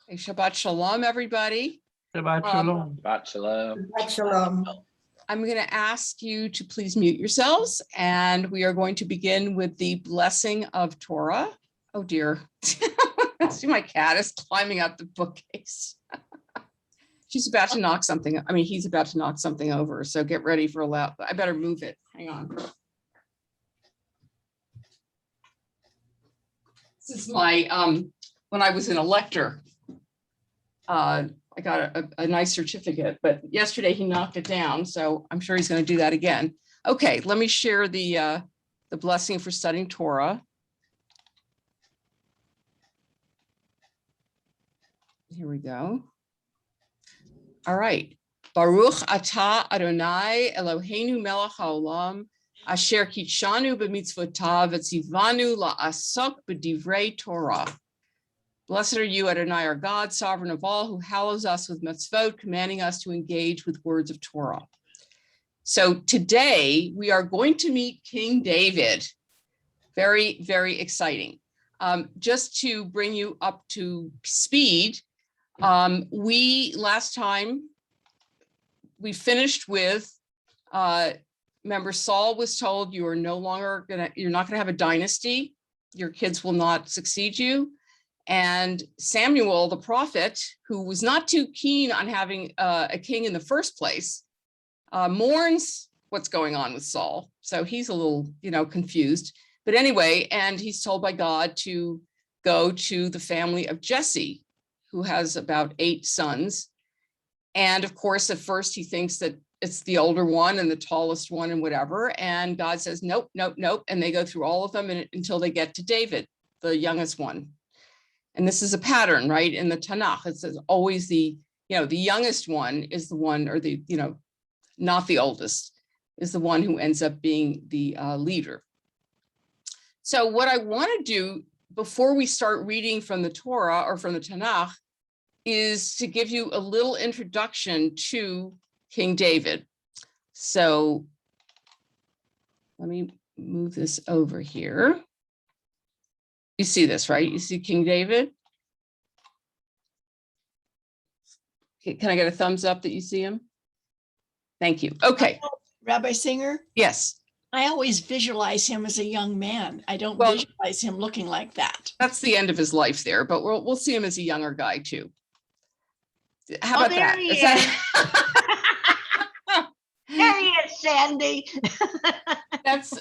Hey, Shabbat Shalom, everybody. Shabbat Shalom. Shabbat Shalom. Shabbat Shalom. I'm going to ask you to please mute yourselves, and we are going to begin with the Blessing of Torah. Oh dear. See, my cat is climbing up the bookcase. She's about to knock something. I mean, he's about to knock something over. So get ready for a loud. I better move it. Hang on. This is my, when I was an elector, I got a nice certificate, but yesterday he knocked it down. So I'm sure he's going to do that again. Okay, let me share the blessing for studying Torah. Here we go. All right. Baruch atah Adonai Eloheinu melech haolam asher kitshanu b'mitzvotav v'tzivanu la'asok b'divrei Torah. Blessed are you, Adonai, our God, sovereign of all, who hallows us with mitzvot, commanding us to engage with words of Torah. So today we are going to meet King David. Very, very exciting. Just to bring you up to speed, last time we finished with, remember, Saul was told you're not gonna have a dynasty. Your kids will not succeed you. And Samuel, the prophet, who was not too keen on having a king in the first place, mourns what's going on with Saul. So he's a little, confused. But anyway, and he's told by God to go to the family of Jesse, who has about 8 sons. And of course, at first he thinks that it's the older one and the tallest one and whatever. And God says, nope, nope, nope. And they go through all of them until they get to David, the youngest one. And this is a pattern, right? In the Tanakh, it says always the youngest one is the one, or the, not the oldest, is the one who ends up being the leader. So what I want to do before we start reading from the Torah or from the Tanakh is to give you a little introduction to King David. So let me move this over here. You see this, right? You see King David? Okay, can I get a thumbs up that you see him? Thank you. Okay. Rabbi Singer? Yes. I always visualize him as a young man. I don't visualize him looking like that. That's the end of his life there, but we'll see him as a younger guy too. How about that? He is. There he is, Sandy. That's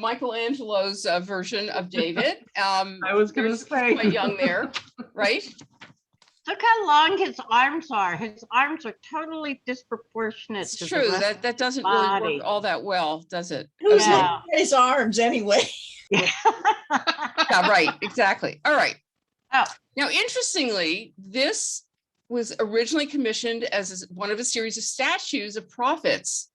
Michelangelo's version of David. I was going to say, quite young there, right? Look how long his arms are. His arms are totally disproportionate. It's to true. the rest That doesn't body. really work all that well, does it? Who's Okay. Yeah. looking at his arms anyway? Yeah, right. Exactly. All right. Oh. Now, interestingly, this was originally commissioned as one of a series of statues of prophets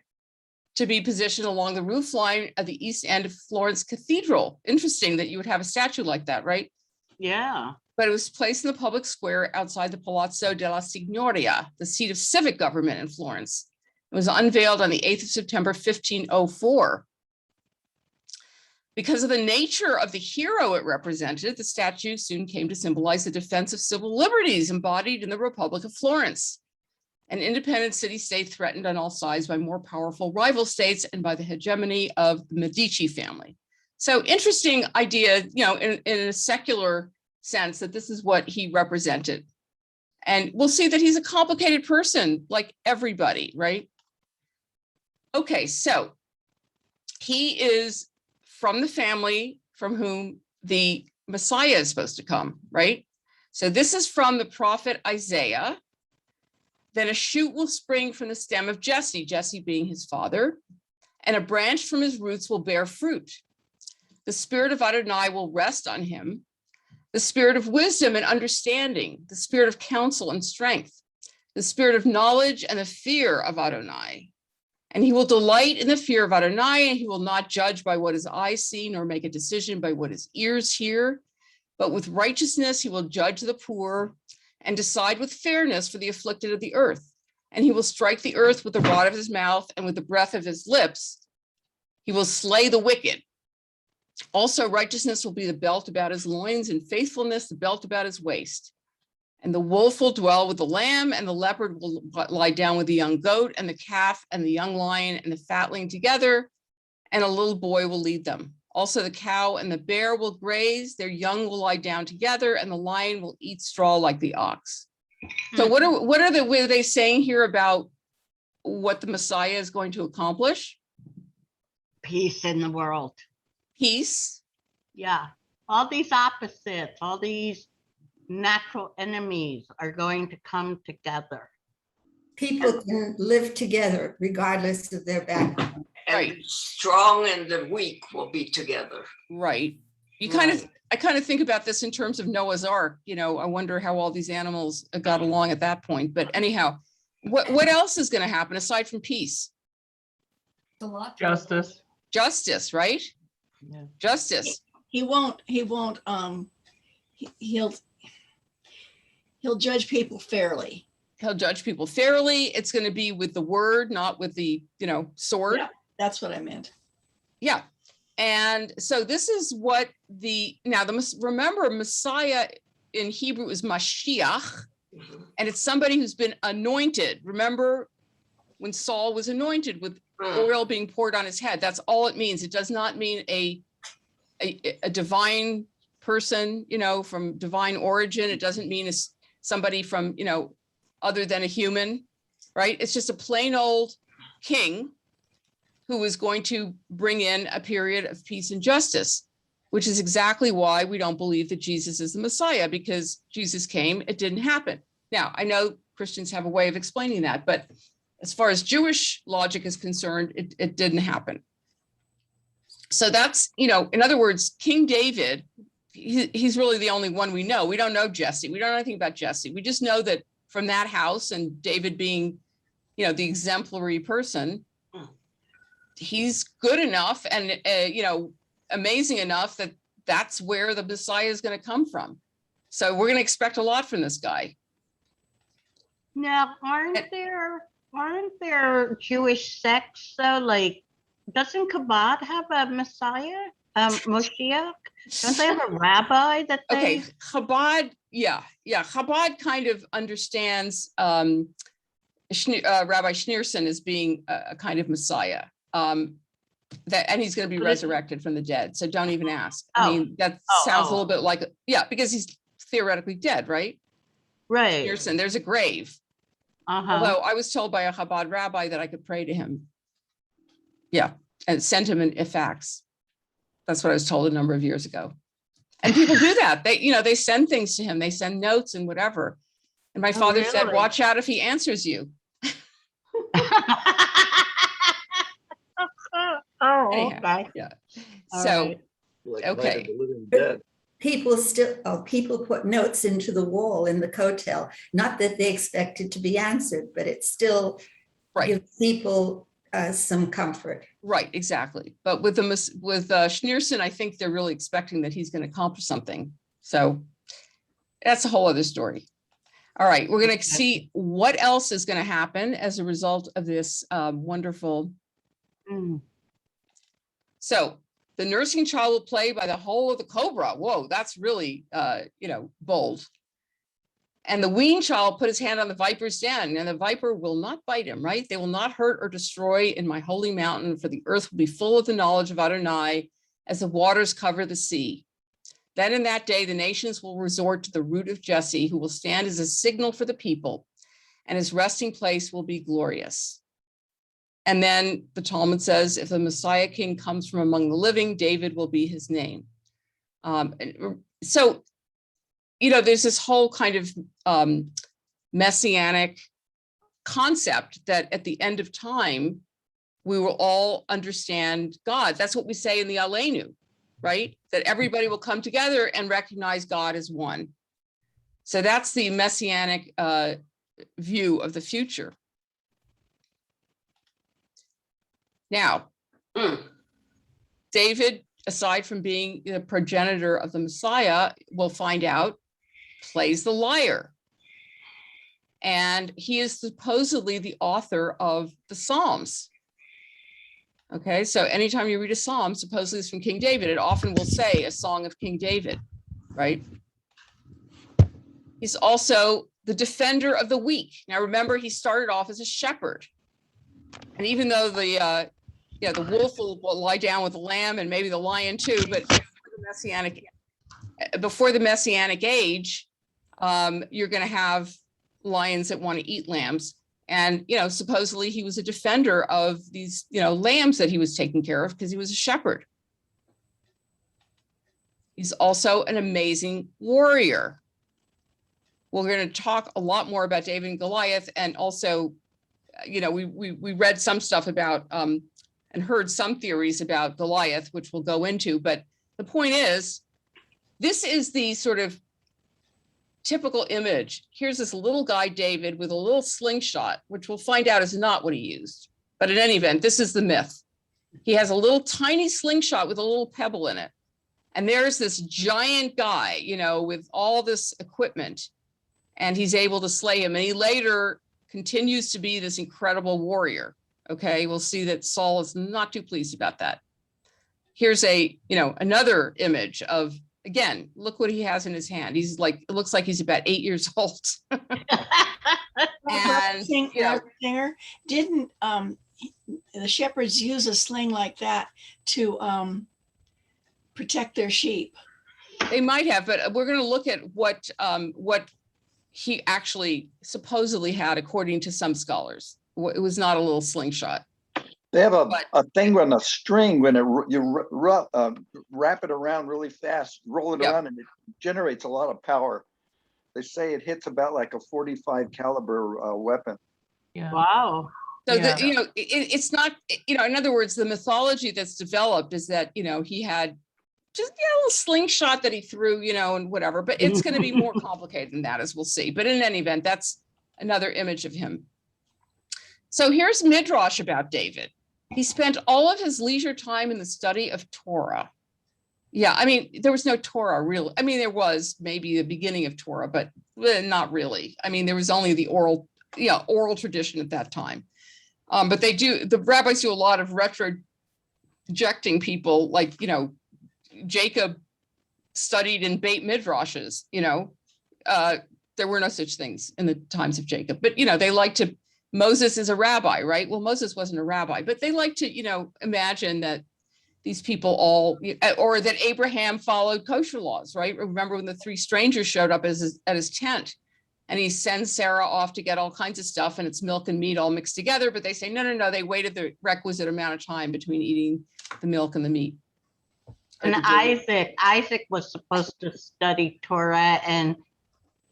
to be positioned along the roof line of the east end of Florence Cathedral. Interesting that you would have a statue like that, right? Yeah. But it was placed in the public square outside the Palazzo della Signoria, the seat of civic government in Florence. It was unveiled on the 8th of September, 1504. Because of the nature of the hero it represented, the statue soon came to symbolize the defense of civil liberties embodied in the Republic of Florence, an independent city-state threatened on all sides by more powerful rival states and by the hegemony of the Medici family. So interesting idea, in a secular sense, that this is what he represented. And we'll see that he's a complicated person, like everybody, right? Okay, so he is from the family from whom the Messiah is supposed to come, right? So this is from the prophet Isaiah. Then a shoot will spring from the stem of Jesse, Jesse being his father, and a branch from his roots will bear fruit. The spirit of Adonai will rest on him, the spirit of wisdom and understanding, the spirit of counsel and strength, the spirit of knowledge and the fear of Adonai. And he will delight in the fear of Adonai, and he will not judge by what his eyes see, nor make a decision by what his ears hear. But with righteousness, he will judge the poor and decide with fairness for the afflicted of the earth. And he will strike the earth with the rod of his mouth, and with the breath of his lips, he will slay the wicked. Also, righteousness will be the belt about his loins, and faithfulness the belt about his waist. And the wolf will dwell with the lamb, and the leopard will lie down with the young goat, and the calf and the young lion and the fatling together, and a little boy will lead them. Also the cow and the bear will graze, their young will lie down together, and the lion will eat straw like the ox. So what are they saying here about what the Messiah is going to accomplish? Peace in the world. Peace. Yeah. All these opposites, all these natural enemies are going to come together. People can live together regardless of their background. And Right. the strong and the weak will be together. Right. Right. I kind of think about this in terms of Noah's Ark. You know, I wonder how all these animals got along at that point. But anyhow, what else is going to happen aside from peace? Justice. Justice, right? Yeah. Justice. He'll judge people fairly. He'll judge people fairly. It's going to be with the word, not with the, sword. Yeah, that's what I meant. Yeah. And so this is what remember Messiah in Hebrew is Mashiach, Mhm. and it's somebody who's been anointed. Remember when Saul was anointed with oil being poured on his head? That's all it means. It does not mean a divine person, from divine origin. It doesn't mean somebody from, other than a human, right? It's just a plain old king who is going to bring in a period of peace and justice, which is exactly why we don't believe that Jesus is the Messiah, because Jesus came, it didn't happen. Now, I know Christians have a way of explaining that, but as far as Jewish logic is concerned, it didn't happen. So that's, in other words, King David, he's really the only one we know. We don't know Jesse. We don't know anything about Jesse. We just know that from that house, and David being, the exemplary person, he's good enough and, amazing enough that that's where the Messiah is going to come from. So we're going to expect a lot from this guy. Now, aren't there Jewish sects though? Like, doesn't Chabad have a Messiah? Moshiach? Don't they have a rabbi that they? Okay, Chabad, yeah. Chabad kind of understands Rabbi Schneerson as being a kind of Messiah. And he's going to be But it's- resurrected from the dead. So don't even ask. Oh. I mean, that sounds a little bit like, because he's theoretically dead, right? Right. Schneerson, there's a grave. Uh-huh. Although I was told by a Chabad rabbi that I could pray to him. Yeah, and send him a fax. That's what I was told a number of years ago. And people do that. They send things to him. They send notes and whatever. And my father said, really? watch out if he answers you. Oh, Anyhow, okay. yeah. All So, right. Like Okay. Night of the Living Dead. People put notes into the wall in the kotel, not that they expected to be answered, but it still right, gives people some comfort. right, exactly. But with Schneerson, I think they're really expecting that he's going to accomplish something. So that's a whole other story. All right, we're going to see what else is going to happen as a result of this wonderful. Mm. So the nursing child will play by the hole of the cobra. Whoa, that's really, bold. And the weaned child put his hand on the viper's den, and the viper will not bite him, right? They will not hurt or destroy in my holy mountain, for the earth will be full of the knowledge of Adonai as the waters cover the sea. Then in that day, the nations will resort to the root of Jesse, who will stand as a signal for the people, and his resting place will be glorious. And then the Talmud says, if the Messiah king comes from among the living, David will be his name. So, there's this whole kind of messianic concept that at the end of time, we will all understand God. That's what we say in the Aleinu, right? That everybody will come together and recognize God as one. So that's the messianic view of the future. Now, David, aside from being the progenitor of the Messiah, we'll find out, plays the lyre. And he is supposedly the author of the Psalms. Okay, so anytime you read a Psalm, supposedly it's from King David, it often will say a song of King David, right? He's also the defender of the weak. Now, remember, he started off as a shepherd. And even though the wolf will lie down with the lamb and maybe the lion too, but before the Messianic age, you're going to have lions that want to eat lambs. And, supposedly he was a defender of these, lambs that he was taking care of because he was a shepherd. He's also an amazing warrior. We're going to talk a lot more about David and Goliath, and also, we read some stuff about and heard some theories about Goliath, which we'll go into. But the point is, this is the sort of typical image. Here's this little guy, David, with a little slingshot, which we'll find out is not what he used. But in any event, this is the myth. He has a little tiny slingshot with a little pebble in it. And there's this giant guy, with all this equipment, and he's able to slay him. And he later continues to be this incredible warrior. Okay, we'll see that Saul is not too pleased about that. Here's another image of, again, look what he has in his hand. He's like, it looks like he's about 8 years old. And Singer, didn't the shepherds use a sling like that to protect their sheep? They might have, but we're going to look at what he actually supposedly had, according to some scholars. It was not a little slingshot. They have a thing on a string when you wrap it around really fast, roll it around, and it generates a lot of power. They say it hits about like a 45 caliber weapon. Yeah. Wow. So it's not, in other words, the mythology that's developed is that, he had just a little slingshot that he threw, and whatever, but it's going to be more complicated than that, as we'll see. But in any event, that's another image of him. So here's Midrash about David. He spent all of his leisure time in the study of Torah. Yeah, there was no Torah really. there was maybe the beginning of Torah, but not really. There was only the oral tradition at that time. But the rabbis do a lot of retrojecting people, like, Jacob studied in Beit Midrashes, there were no such things in the times of Jacob, but, they like to, Moses is a rabbi, right? Well, Moses wasn't a rabbi, but they like to, imagine that these people all, or that Abraham followed kosher laws, right? Remember when the three strangers showed up at his tent, and he sends Sarah off to get all kinds of stuff, and it's milk and meat all mixed together, but they say, no, they waited the requisite amount of time between eating the milk and the meat. And Isaac was supposed to study Torah, and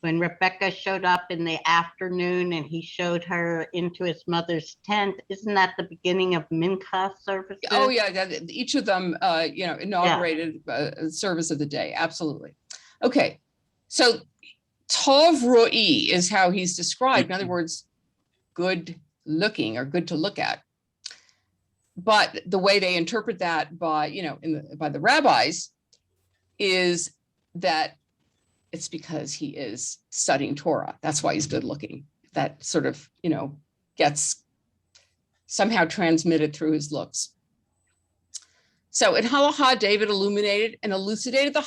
when Rebecca showed up in the afternoon and he showed her into his mother's tent, isn't that the beginning of Mincha services? Oh yeah, each of them, inaugurated a service of the day. Absolutely. Okay, so Tov Ro'i is how he's described. In other words, good looking or good to look at. But the way they interpret that by the rabbis is that it's because he is studying Torah. That's why he's good looking. That sort of, gets somehow transmitted through his looks. So in Halacha, David illuminated and elucidated the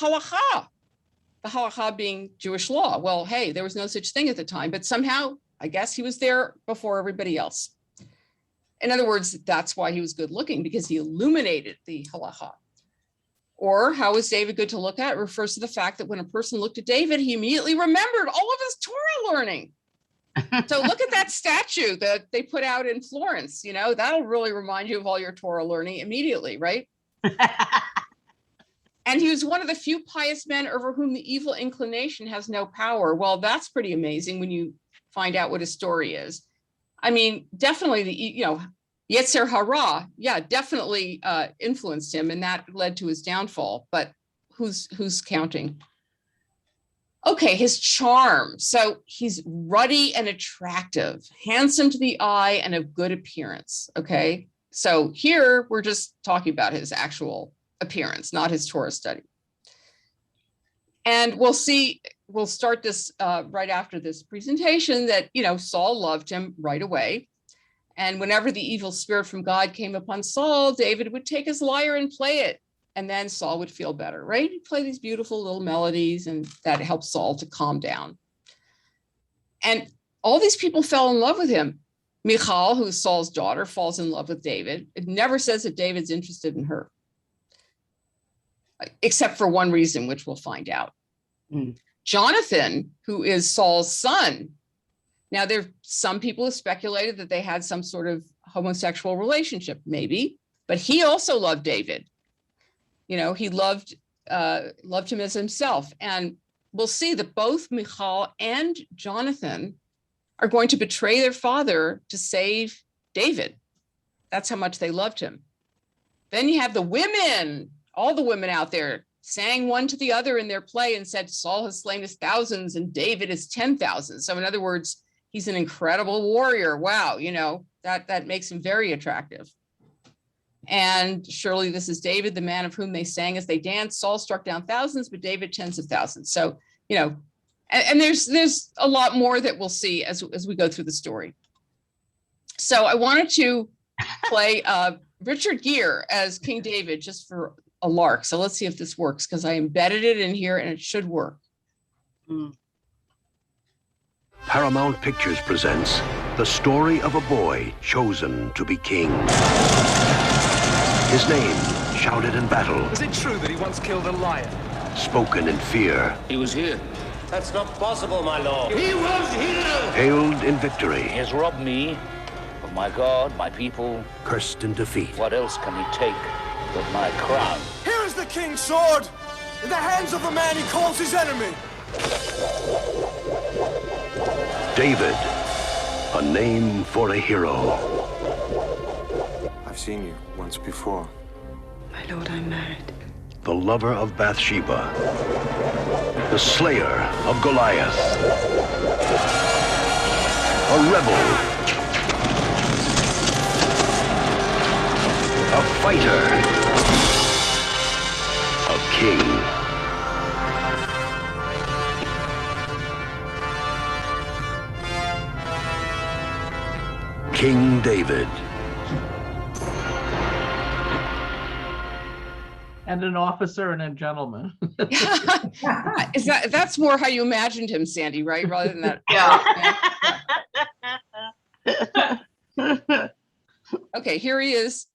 Halacha being Jewish law. Well, hey, there was no such thing at the time, but somehow, I guess he was there before everybody else. In other words, that's why he was good looking, because he illuminated the Halacha. Or how was David good to look at? It refers to the fact that when a person looked at David, he immediately remembered all of his Torah learning. So look at that statue that they put out in Florence. That'll really remind you of all your Torah learning immediately, right? And he was one of the few pious men over whom the evil inclination has no power. Well, that's pretty amazing when you find out what his story is. Definitely the, Yetzer Hara, definitely influenced him, and that led to his downfall. But who's counting? Okay, his charm. So he's ruddy and attractive, handsome to the eye, and of good appearance. Okay, so here we're just talking about his actual appearance, not his Torah study. And we'll start this right after this presentation that, Saul loved him right away. And whenever the evil spirit from God came upon Saul, David would take his lyre and play it. And then Saul would feel better, right? He'd play these beautiful little melodies, and that helped Saul to calm down. And all these people fell in love with him. Michal, who's Saul's daughter, falls in love with David. It never says that David's interested in her, except for one reason, which we'll find out. Jonathan, who is Saul's son. Now, some people have speculated that they had some sort of homosexual relationship, maybe, but he also loved David. You know, he loved him as himself. And we'll see that both Michal and Jonathan are going to betray their father to save David. That's how much they loved him. Then you have the women, all the women out there sang one to the other in their play and said, Saul has slain his thousands and David is 10,000. So in other words, he's an incredible warrior. Wow, you know, that makes him very attractive. And surely this is David, the man of whom they sang as they danced. Saul struck down thousands, but David tens of thousands. So, you know, and there's a lot more that we'll see as we go through the story. So I wanted to play Richard Gere as King David just for a lark. So let's see if this works, because I embedded it in here and it should work. Paramount Pictures presents the story of a boy chosen to be king. His name shouted in battle. Is it true that he once killed a lion? Spoken in fear. He was here. That's not possible, my lord. He was here! Hailed in victory. He has robbed me of my God, my people. Cursed in defeat. What else can he take but my crown? Here is the king's sword, in the hands of the man he calls his enemy. David, a name for a hero. I've seen you once before. My lord, I'm married. The lover of Bathsheba. The slayer of Goliath. A rebel. A fighter. A king. King David. And an officer and a gentleman. That's more how you imagined him, Sandy, right? Rather than that. Yeah. Okay, here he is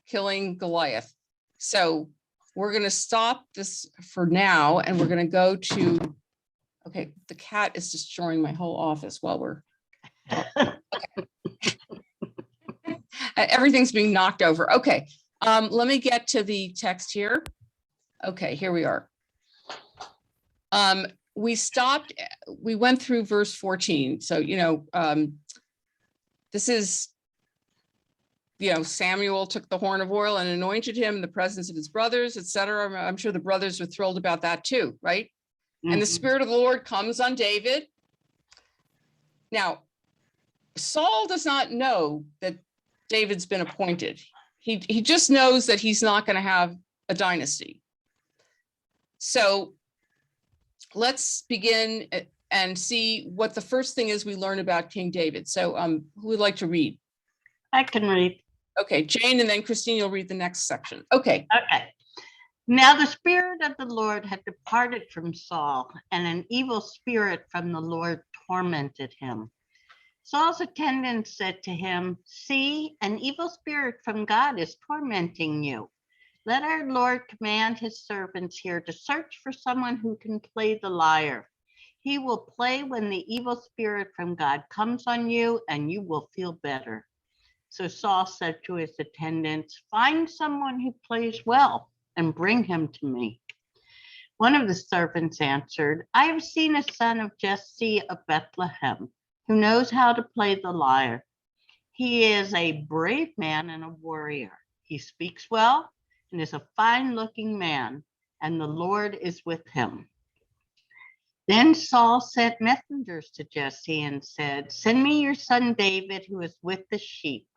killing Goliath. So we're going to stop this for now, and we're going to go to, okay, the cat is destroying my whole office while we're, okay. Everything's being knocked over. Okay, let me get to the text here. Okay, here we are. We went through verse 14. So, you know, this is, you know, Samuel took the horn of oil and anointed him in the presence of his brothers, etc. I'm sure the brothers were thrilled about that too, right? Mm-hmm. And the Spirit of the Lord comes on David. Now, Saul does not know that David's been appointed. He just knows that he's not going to have a dynasty. So let's begin and see what the first thing is we learn about King David. So who would like to read? I can read. Okay, Jane, and then Christine, you'll read the next section. Okay. Okay. Now the Spirit of the Lord had departed from Saul, and an evil spirit from the Lord tormented him. Saul's attendants said to him, "See, an evil spirit from God is tormenting you. Let our Lord command his servants here to search for someone who can play the lyre. He will play when the evil spirit from God comes on you, and you will feel better." So Saul said to his attendants, "Find someone who plays well and bring him to me." One of the servants answered, "I have seen a son of Jesse of Bethlehem who knows how to play the lyre. He is a brave man and a warrior. He speaks well and is a fine-looking man, and the Lord is with him." Then Saul sent messengers to Jesse and said, "Send me your son David, who is with the sheep."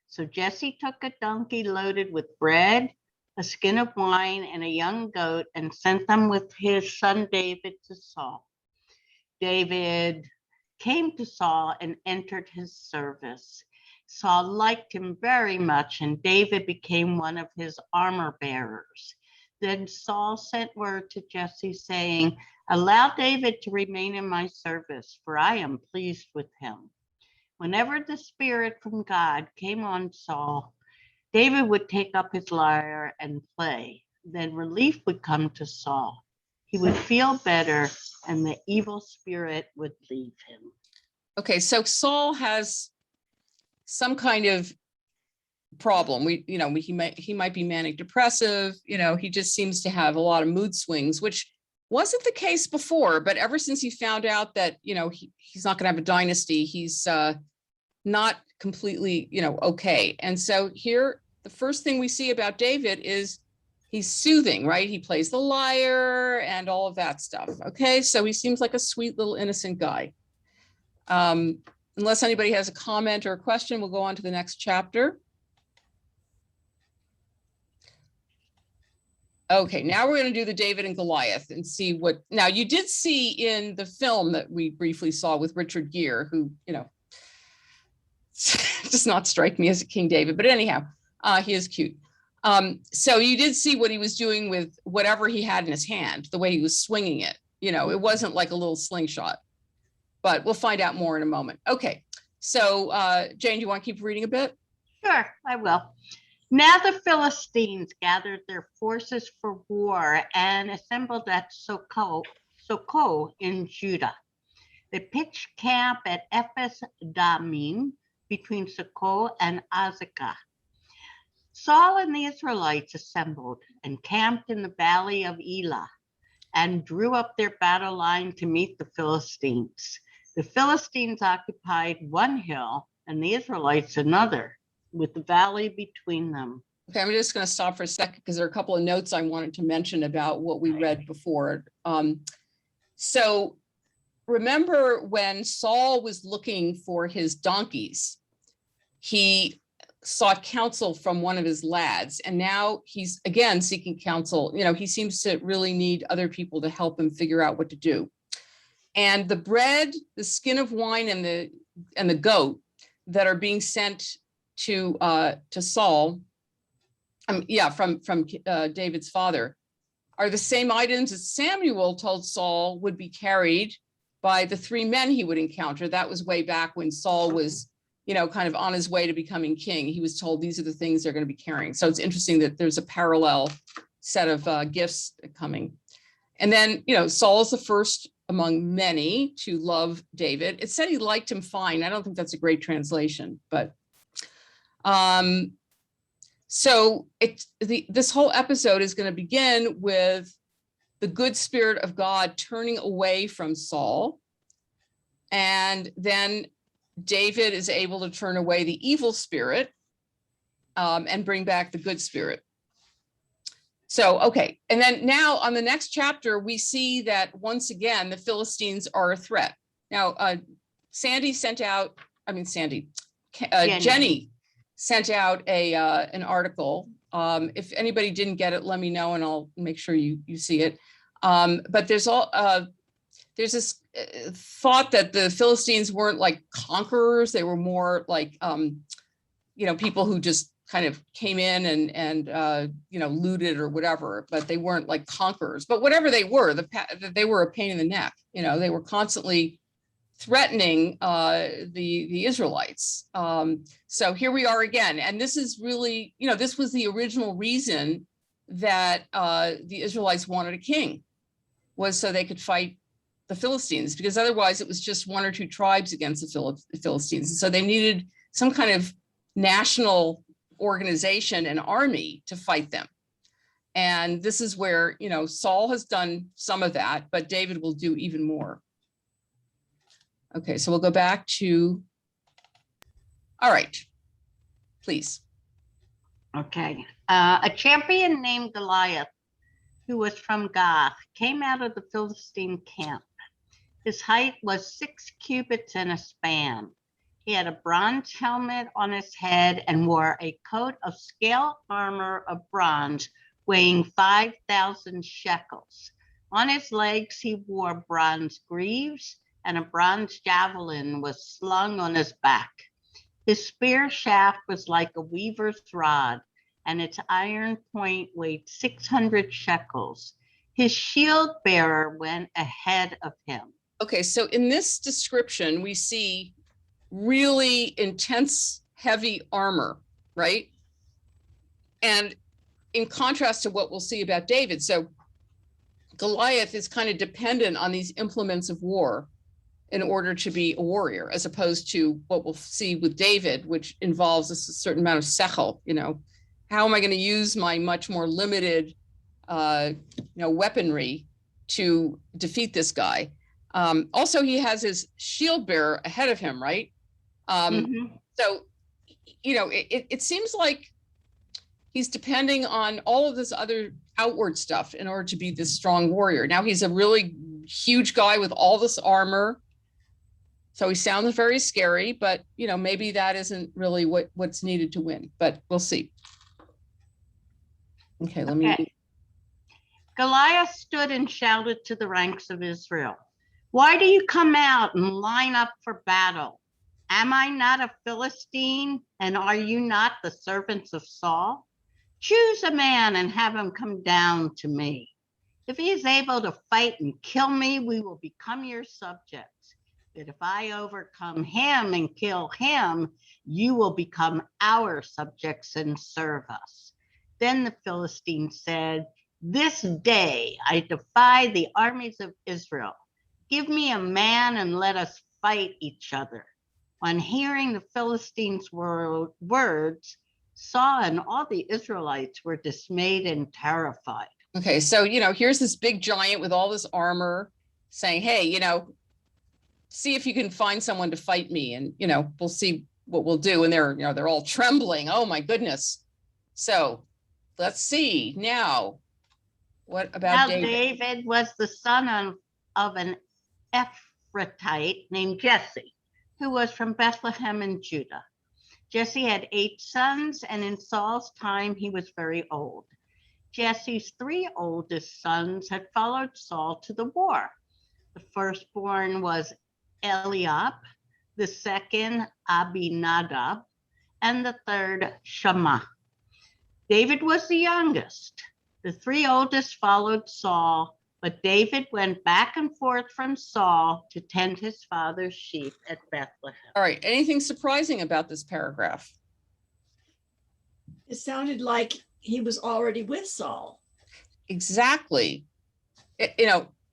So Jesse took a donkey loaded with bread, a skin of wine, and a young goat, and sent them with his son David to Saul. David came to Saul and entered his service. Saul liked him very much, and David became one of his armor bearers. Then Saul sent word to Jesse, saying, "Allow David to remain in my service, for I am pleased with him." Whenever the Spirit from God came on Saul, David would take up his lyre and play. Then relief would come to Saul. He would feel better, and the evil spirit would leave him. Okay, so Saul has some kind of problem. He might be manic depressive. He just seems to have a lot of mood swings, which wasn't the case before. But ever since he found out that he's not going to have a dynasty, he's not completely okay. And so here, the first thing we see about David is he's soothing, right? He plays the lyre and all of that stuff. Okay, so he seems like a sweet little innocent guy. Unless anybody has a comment or a question, we'll go on to the next chapter. Okay, now we're going to do the David and Goliath and see what. Now, you did see in the film that we briefly saw with Richard Gere, who does not strike me as a King David, but anyhow, he is cute. So you did see what he was doing with whatever he had in his hand, the way he was swinging it. It wasn't like a little slingshot, but we'll find out more in a moment. Okay, so Jane, do you want to keep reading a bit? Sure, I will. Now the Philistines gathered their forces for war and assembled at Sokoh in Judah. They pitched camp at Ephes Dammim between Sokoh and Azekah. Saul and the Israelites assembled and camped in the valley of Elah and drew up their battle line to meet the Philistines. The Philistines occupied one hill and the Israelites another, with the valley between them. Okay, I'm just going to stop for a second because there are a couple of notes I wanted to mention about what we read before. So remember when Saul was looking for his donkeys, he sought counsel from one of his lads, and now he's again seeking counsel. He seems to really need other people to help him figure out what to do. And the bread, the skin of wine, and the goat that are being sent to Saul, from David's father, are the same items that Samuel told Saul would be carried by the three men he would encounter. That was way back when Saul was, kind of on his way to becoming king. He was told these are the things they're going to be carrying. So it's interesting that there's a parallel set of gifts coming. And then, Saul is the first among many to love David. It said he liked him fine. I don't think that's a great translation, but so this whole episode is going to begin with the good spirit of God turning away from Saul, and then David is able to turn away the evil spirit and bring back the good spirit. So, okay. And then now on the next chapter, we see that once again, the Philistines are a threat. Now, Jenny sent out an article. If anybody didn't get it, let me know and I'll make sure you see it. But there's this thought that the Philistines weren't like conquerors. They were more like, people who just kind of came in and looted or whatever, but they weren't like conquerors. But whatever they were, they were a pain in the neck. They were constantly threatening the Israelites. So here we are again. And this is really, this was the original reason that the Israelites wanted a king, was so they could fight the Philistines, because otherwise it was just one or two tribes against the Philistines. And so they needed some kind of national organization and army to fight them. And this is where, Saul has done some of that, but David will do even more. Okay, so we'll go back to, all right, please. Okay, a champion named Goliath, who was from Gath, came out of the Philistine camp. His height was 6 cubits and a span. He had a bronze helmet on his head and wore a coat of scale armor of bronze weighing 5,000 shekels. On his legs, he wore bronze greaves, and a bronze javelin was slung on his back. His spear shaft was like a weaver's rod, and its iron point weighed 600 shekels. His shield bearer went ahead of him. Okay, so in this description, we see really intense, heavy armor, right? And in contrast to what we'll see about David. So Goliath is kind of dependent on these implements of war in order to be a warrior, as opposed to what we'll see with David, which involves a certain amount of sechel, how am I going to use my much more limited, weaponry to defeat this guy? Also, he has his shield bearer ahead of him, right? So, it seems like he's depending on all of this other outward stuff in order to be this strong warrior. Now he's a really huge guy with all this armor. So he sounds very scary, but maybe that isn't really what's needed to win, but we'll see. Okay, let me. Goliath stood and shouted to the ranks of Israel, "Why do you come out and line up for battle? Am I not a Philistine, and are you not the servants of Saul? Choose a man and have him come down to me. If he is able to fight and kill me, we will become your subjects. But if I overcome him and kill him, you will become our subjects and serve us." Then the Philistines said, "This day I defy the armies of Israel. Give me a man and let us fight each other." On hearing the Philistines' words, Saul and all the Israelites were dismayed and terrified. Okay, so, here's this big giant with all this armor saying, hey, see if you can find someone to fight me, and, we'll see what we'll do. And they're all trembling. Oh my goodness. So let's see now. What about David? David was the son of an Ephrathite named Jesse, who was from Bethlehem in Judah. Jesse had 8 sons, and in Saul's time he was very old. Jesse's 3 oldest sons had followed Saul to the war. The firstborn was Eliab, the second Abinadab, and the third Shammah. David was the youngest. The 3 oldest followed Saul, but David went back and forth from Saul to tend his father's sheep at Bethlehem. All right, anything surprising about this paragraph? It sounded like he was already with Saul. Exactly.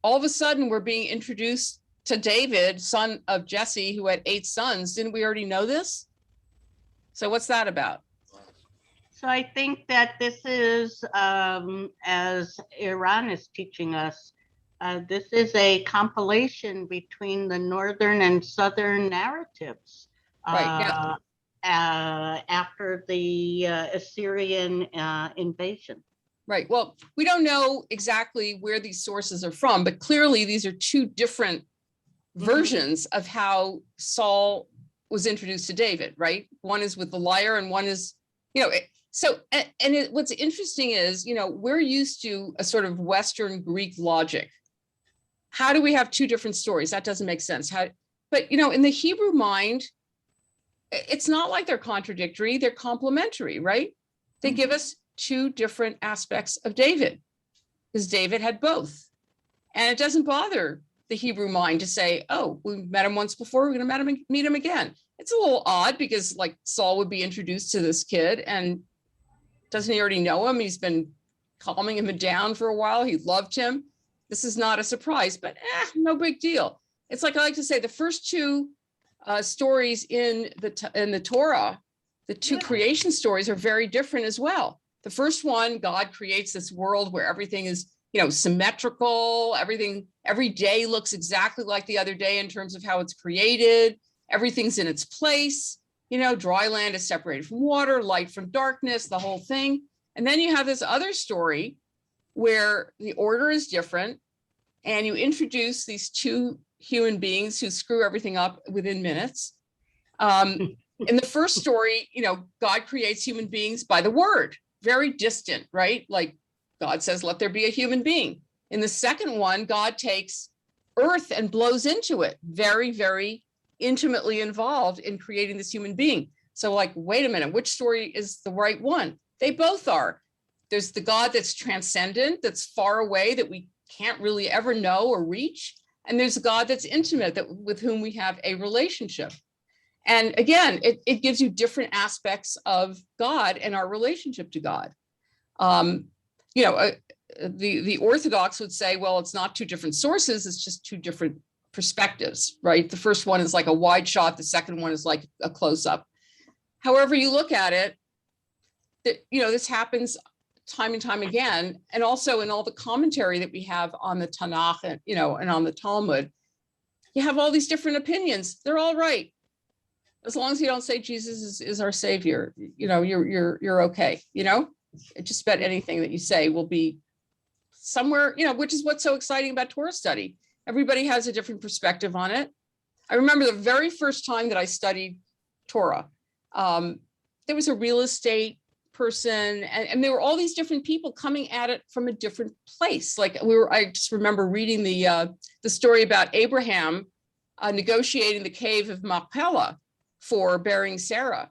All of a sudden we're being introduced to David, son of Jesse, who had 8 sons. Didn't we already know this? So what's that about? So I think that this is, as Iran is teaching us, this is a compilation between the northern and southern narratives. Right, yeah. After the Assyrian invasion. Right. Well, we don't know exactly where these sources are from, but clearly these are 2 different versions of how Saul was introduced to David, right? One is with the lyre and one is, what's interesting is, we're used to a sort of Western Greek logic. How do we have 2 different stories? That doesn't make sense. But in the Hebrew mind, it's not like they're contradictory, they're complementary, right? They give us 2 different aspects of David, because David had both. And it doesn't bother the Hebrew mind to say, oh, we met him once before, we're going to meet him again. It's a little odd because like Saul would be introduced to this kid, and doesn't he already know him? He's been calming him down for a while. He loved him. This is not a surprise, but no big deal. It's like I like to say, the first 2 stories in the Torah, the 2 creation stories are very different as well. The first one, God creates this world where everything is, symmetrical. Every day looks exactly like the other day in terms of how it's created. Everything's in its place. Dry land is separated from water, light from darkness, the whole thing. And then you have this other story where the order is different, and you introduce these 2 human beings who screw everything up within minutes. In the first story, God creates human beings by the word, very distant, right? Like God says, let there be a human being. In the second one, God takes earth and blows into it, very, very intimately involved in creating this human being. So like, wait a minute, which story is the right one? They both are. There's the God that's transcendent, that's far away, that we can't really ever know or reach. And there's a God that's intimate, that with whom we have a relationship. And again, it gives you different aspects of God and our relationship to God. The Orthodox would say, well, it's not two different sources, it's just two different perspectives, right? The first one is like a wide shot, the second one is like a close-up. However you look at it, this happens time and time again, and also in all the commentary that we have on the Tanakh and on the Talmud, you have all these different opinions. They're all right, as long as you don't say Jesus is our savior. You're okay. Just about anything that you say will be somewhere, which is what's so exciting about Torah study. Everybody has a different perspective on it. I remember the very first time that I studied Torah, there was a real estate person, and there were all these different people coming at it from a different place. I just remember reading the story about Abraham negotiating the cave of Machpelah for burying Sarah.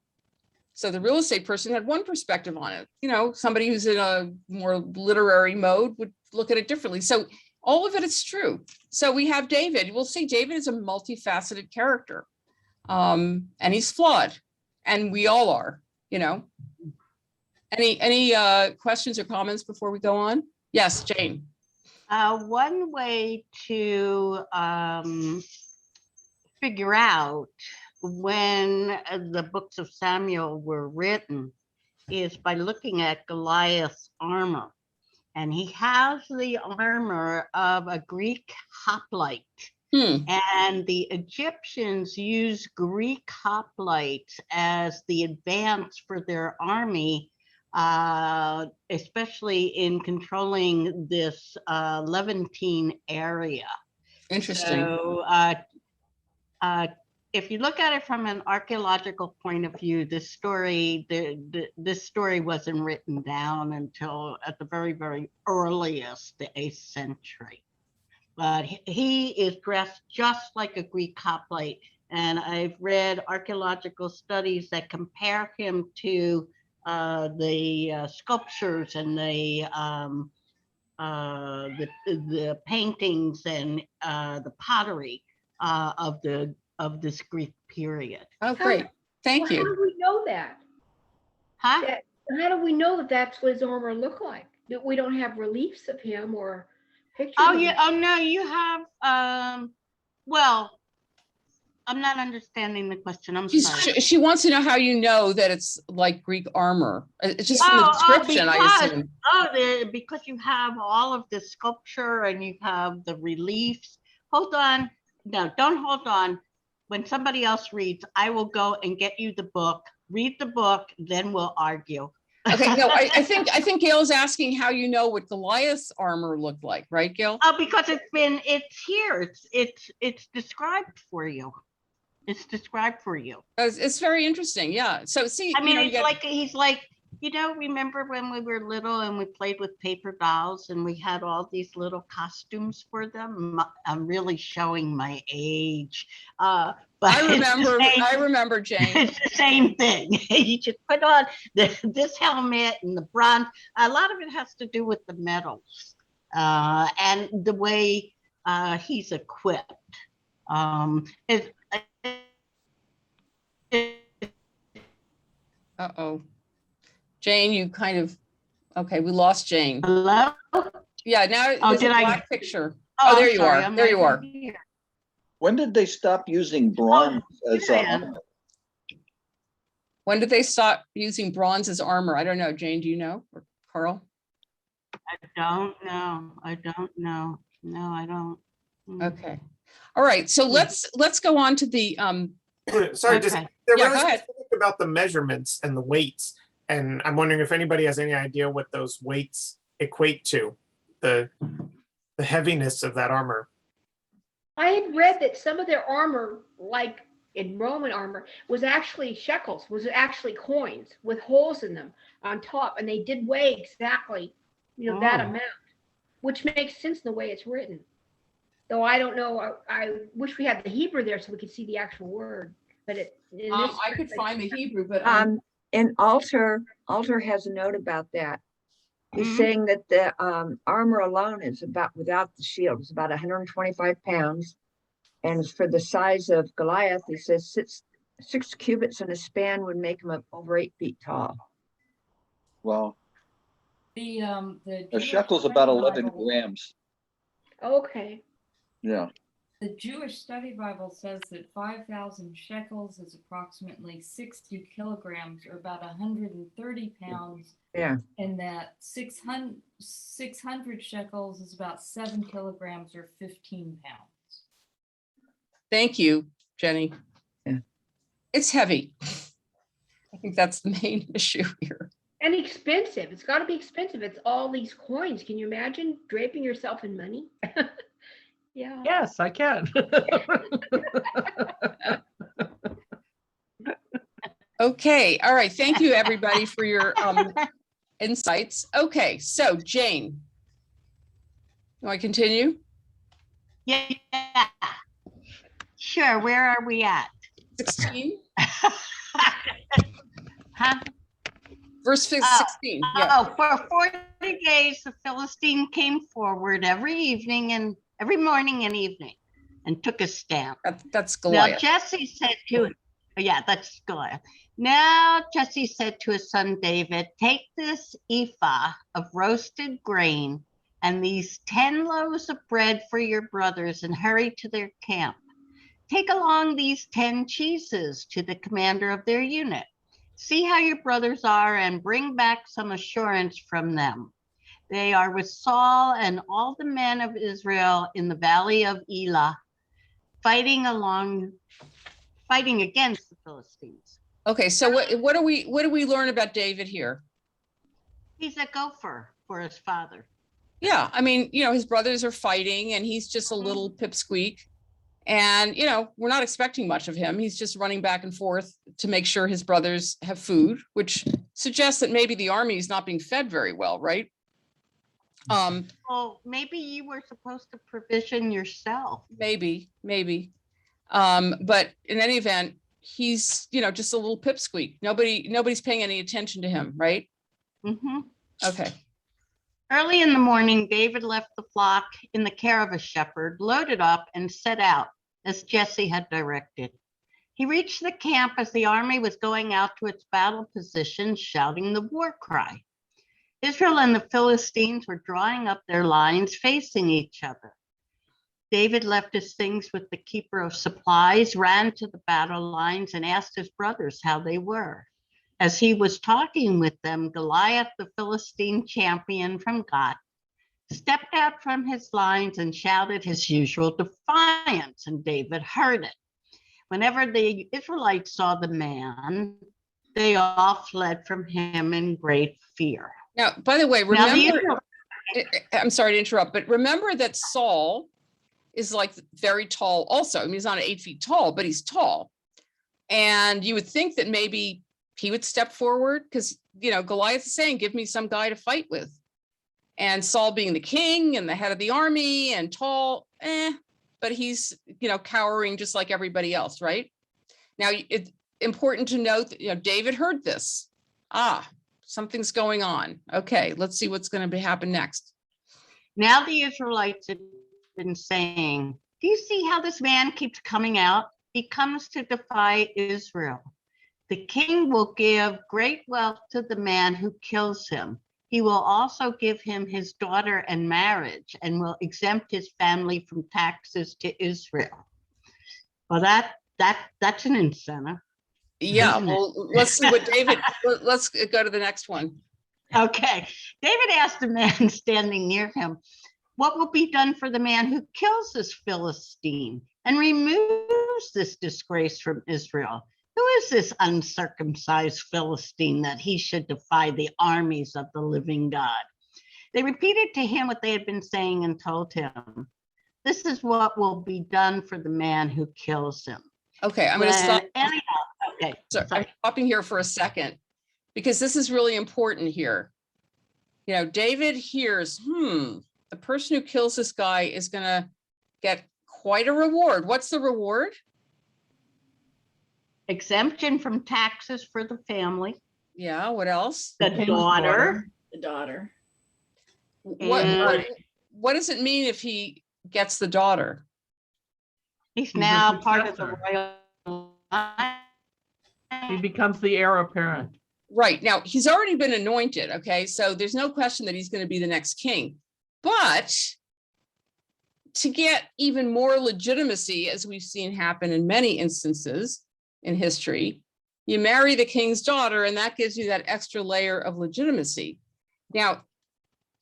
So the real estate person had one perspective on it. Somebody who's in a more literary mode would look at it differently. So all of it is true. So we have David. We'll see David is a multifaceted character, and he's flawed, and we all are. Any questions or comments before we go on? Yes, Jane. One way to figure out when the books of Samuel were written is by looking at Goliath's armor. And he has the armor of a Greek hoplite. And the Egyptians used Greek hoplites as the advance for their army, especially in controlling this Levantine area. Interesting. So if you look at it from an archaeological point of view, this story wasn't written down until at the very, very earliest, the 8th century. But he is dressed just like a Greek hoplite. And I've read archaeological studies that compare him to the sculptures and the paintings and the pottery of this Greek period. Oh, great. Thank you. How do we know that? Huh? How do we know that that's what his armor looked like? That we don't have reliefs of him or pictures? Oh, yeah. Oh, no, you have, well, I'm not understanding the question. I'm sorry. She wants to know how you know that it's like Greek armor. It's just from the description, I assume. Because you have all of the sculpture and you have the reliefs. Hold on. No, don't hold on. When somebody else reads, I will go and get you the book, read the book, then we'll argue. Okay, no, I think Gail's asking how you know what Goliath's armor looked like, right, Gail? Oh, because it's here. It's described for you. It's described for you. It's very interesting, yeah. So see, I mean, he's like, remember when we were little and we played with paper dolls and we had all these little costumes for them? I'm really showing my age. But I remember, Jane. It's the same thing. You just put on this helmet and the bronze. A lot of it has to do with the medals and the way he's equipped. Uh-oh. Jane, you kind of, okay, we lost Jane. Hello? Yeah, now there's a black picture. Oh, there you are. There you are. Here. When did they stop using bronze as armor? When did they stop using bronze as armor? I don't know. Jane, do you know? Or Carl? I don't know. No, I don't. Okay. All right. So let's go on to the sorry, okay. They're Yeah, really go ahead. specific about the measurements and the weights. And I'm wondering if anybody has any idea what those weights equate to, the heaviness of that armor. I had read that some of their armor, like in Roman armor, was actually shekels, was actually coins with holes in them on top, and they did weigh exactly, that amount, which makes sense in the way it's written. Though I don't know, I wish we had the Hebrew there so we could see the actual word. But I could find the Hebrew, but And Alter has a note about that. He's Mhm. saying that the armor alone is about, without the shield, is about 125 pounds. And for the size of Goliath, he says 6 cubits in a span would make him over 8 feet tall. Well, The a Jewish shekel's study about 11 Bible- grams. Okay. Yeah. The Jewish Study Bible says that 5,000 shekels is approximately 60 kilograms, or about 130 pounds. Yeah. And that 600 shekels is about 7 kilograms, or 15 pounds. Thank you, Jenny. Yeah. It's heavy. I think that's the main issue here. And expensive. It's got to be expensive. It's all these coins. Can you imagine draping yourself in money? Yeah. Yes, I can. Okay, all right. Thank you, everybody, for your insights. Okay, so Jane, you want to continue? Yeah. Sure. Where are we at? 16, Huh? verse 16. Yeah. Oh, for 40 days, the Philistine came forward every morning and evening and took a stand. That's Now Goliath. Jesse said to, yeah, that's Goliath. Now Jesse said to his son David, take this ephah of roasted grain and these 10 loaves of bread for your brothers and hurry to their camp. Take along these 10 cheeses to the commander of their unit. See how your brothers are and bring back some assurance from them. They are with Saul and all the men of Israel in the valley of Elah, fighting against the Philistines. Okay, so what do we learn about David here? He's a gopher for his father. Yeah, I mean, his brothers are fighting and he's just a little pipsqueak. And, we're not expecting much of him. He's just running back and forth to make sure his brothers have food, which suggests that maybe the army is not being fed very well, right? Well, maybe you were supposed to provision yourself. Maybe. But in any event, he's, just a little pipsqueak. Nobody's paying any attention to him, right? Mm-hmm. Okay. Early in the morning, David left the flock in the care of a shepherd, loaded up, and set out, as Jesse had directed. He reached the camp as the army was going out to its battle position, shouting the war cry. Israel and the Philistines were drawing up their lines, facing each other. David left his things with the keeper of supplies, ran to the battle lines, and asked his brothers how they were. As he was talking with them, Goliath, the Philistine champion from Gath, stepped out from his lines and shouted his usual defiance, and David heard it. Whenever the Israelites saw the man, they all fled from him in great fear. Now, by the way, remember, I'm sorry to interrupt, but remember that Saul is like very tall also. I mean, he's not 8 feet tall, but he's tall. And you would think that maybe he would step forward because, Goliath is saying, give me some guy to fight with. And Saul being the king and the head of the army and tall, but he's, cowering just like everybody else, right? Now, it's important to note that, David heard this. Something's going on. Okay, let's see what's going to happen next. Now the Israelites had been saying, do you see how this man keeps coming out? He comes to defy Israel. The king will give great wealth to the man who kills him. He will also give him his daughter in marriage and will exempt his family from taxes to Israel. Well, that's an incentive. Yeah, well, let's see what David, let's go to the next one. Okay. David asked the man standing near him, what will be done for the man who kills this Philistine and removes this disgrace from Israel? Who is this uncircumcised Philistine that he should defy the armies of the living God? They repeated to him what they had been saying and told him, this is what will be done for the man who kills him. Okay, I'm going to stop. Anyhow, okay. So I'm stopping here for a second because this is really important here. David hears, the person who kills this guy is going to get quite a reward. What's the reward? Exemption from taxes for the family. Yeah, what else? The king's daughter. The daughter. What does it mean if he gets the daughter? He's a now part of the successor. royal line. He becomes the heir apparent. Right. Now, he's already been anointed, okay? So there's no question that he's going to be the next king. But to get even more legitimacy, as we've seen happen in many instances in history, you marry the king's daughter, and that gives you that extra layer of legitimacy. Now,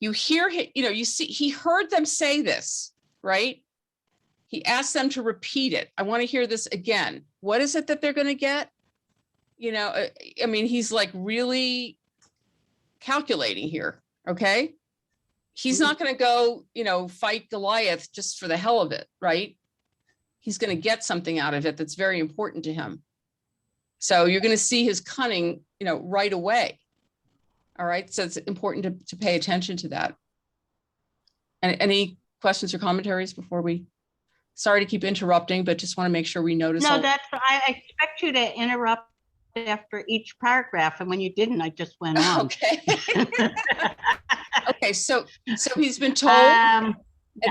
you hear, you see, he heard them say this, right? He asked them to repeat it. I want to hear this again. What is it that they're going to get? I mean, he's like really calculating here, okay? He's not going to go, fight Goliath just for the hell of it, right? He's going to get something out of it that's very important to him. So you're going to see his cunning, right away. All right. So it's important to pay attention to that. And any questions or commentaries before we, sorry to keep interrupting, but just want to make sure we notice. No, I expect you to interrupt after each paragraph. And when you didn't, I just went on. Okay. Okay. So he's been told, and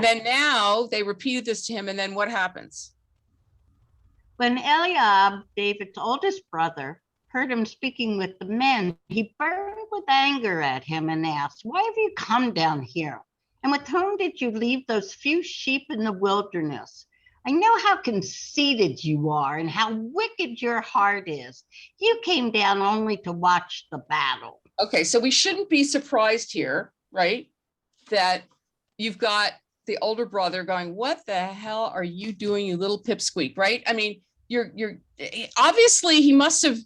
then now they repeated this to him. And then what happens? When Eliab, David's oldest brother, heard him speaking with the men, he burned with anger at him and asked, "Why have you come down here? And with whom did you leave those few sheep in the wilderness? I know how conceited you are and how wicked your heart is. You came down only to watch the battle." Okay, so we shouldn't be surprised here, right? That you've got the older brother going, "What the hell are you doing, you little pipsqueak?" Right? I mean, you're obviously he must have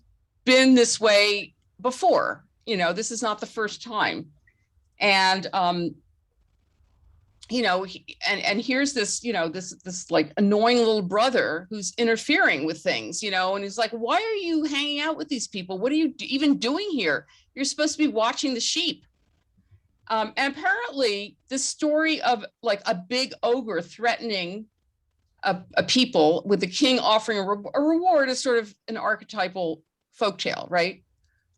been this way before. This is not the first time. And and here's this, this like annoying little brother who's interfering with things, and he's like, "Why are you hanging out with these people? What are you even doing here? You're supposed to be watching the sheep." And apparently this story of like a big ogre threatening a people with the king offering a reward is sort of an archetypal folktale, right?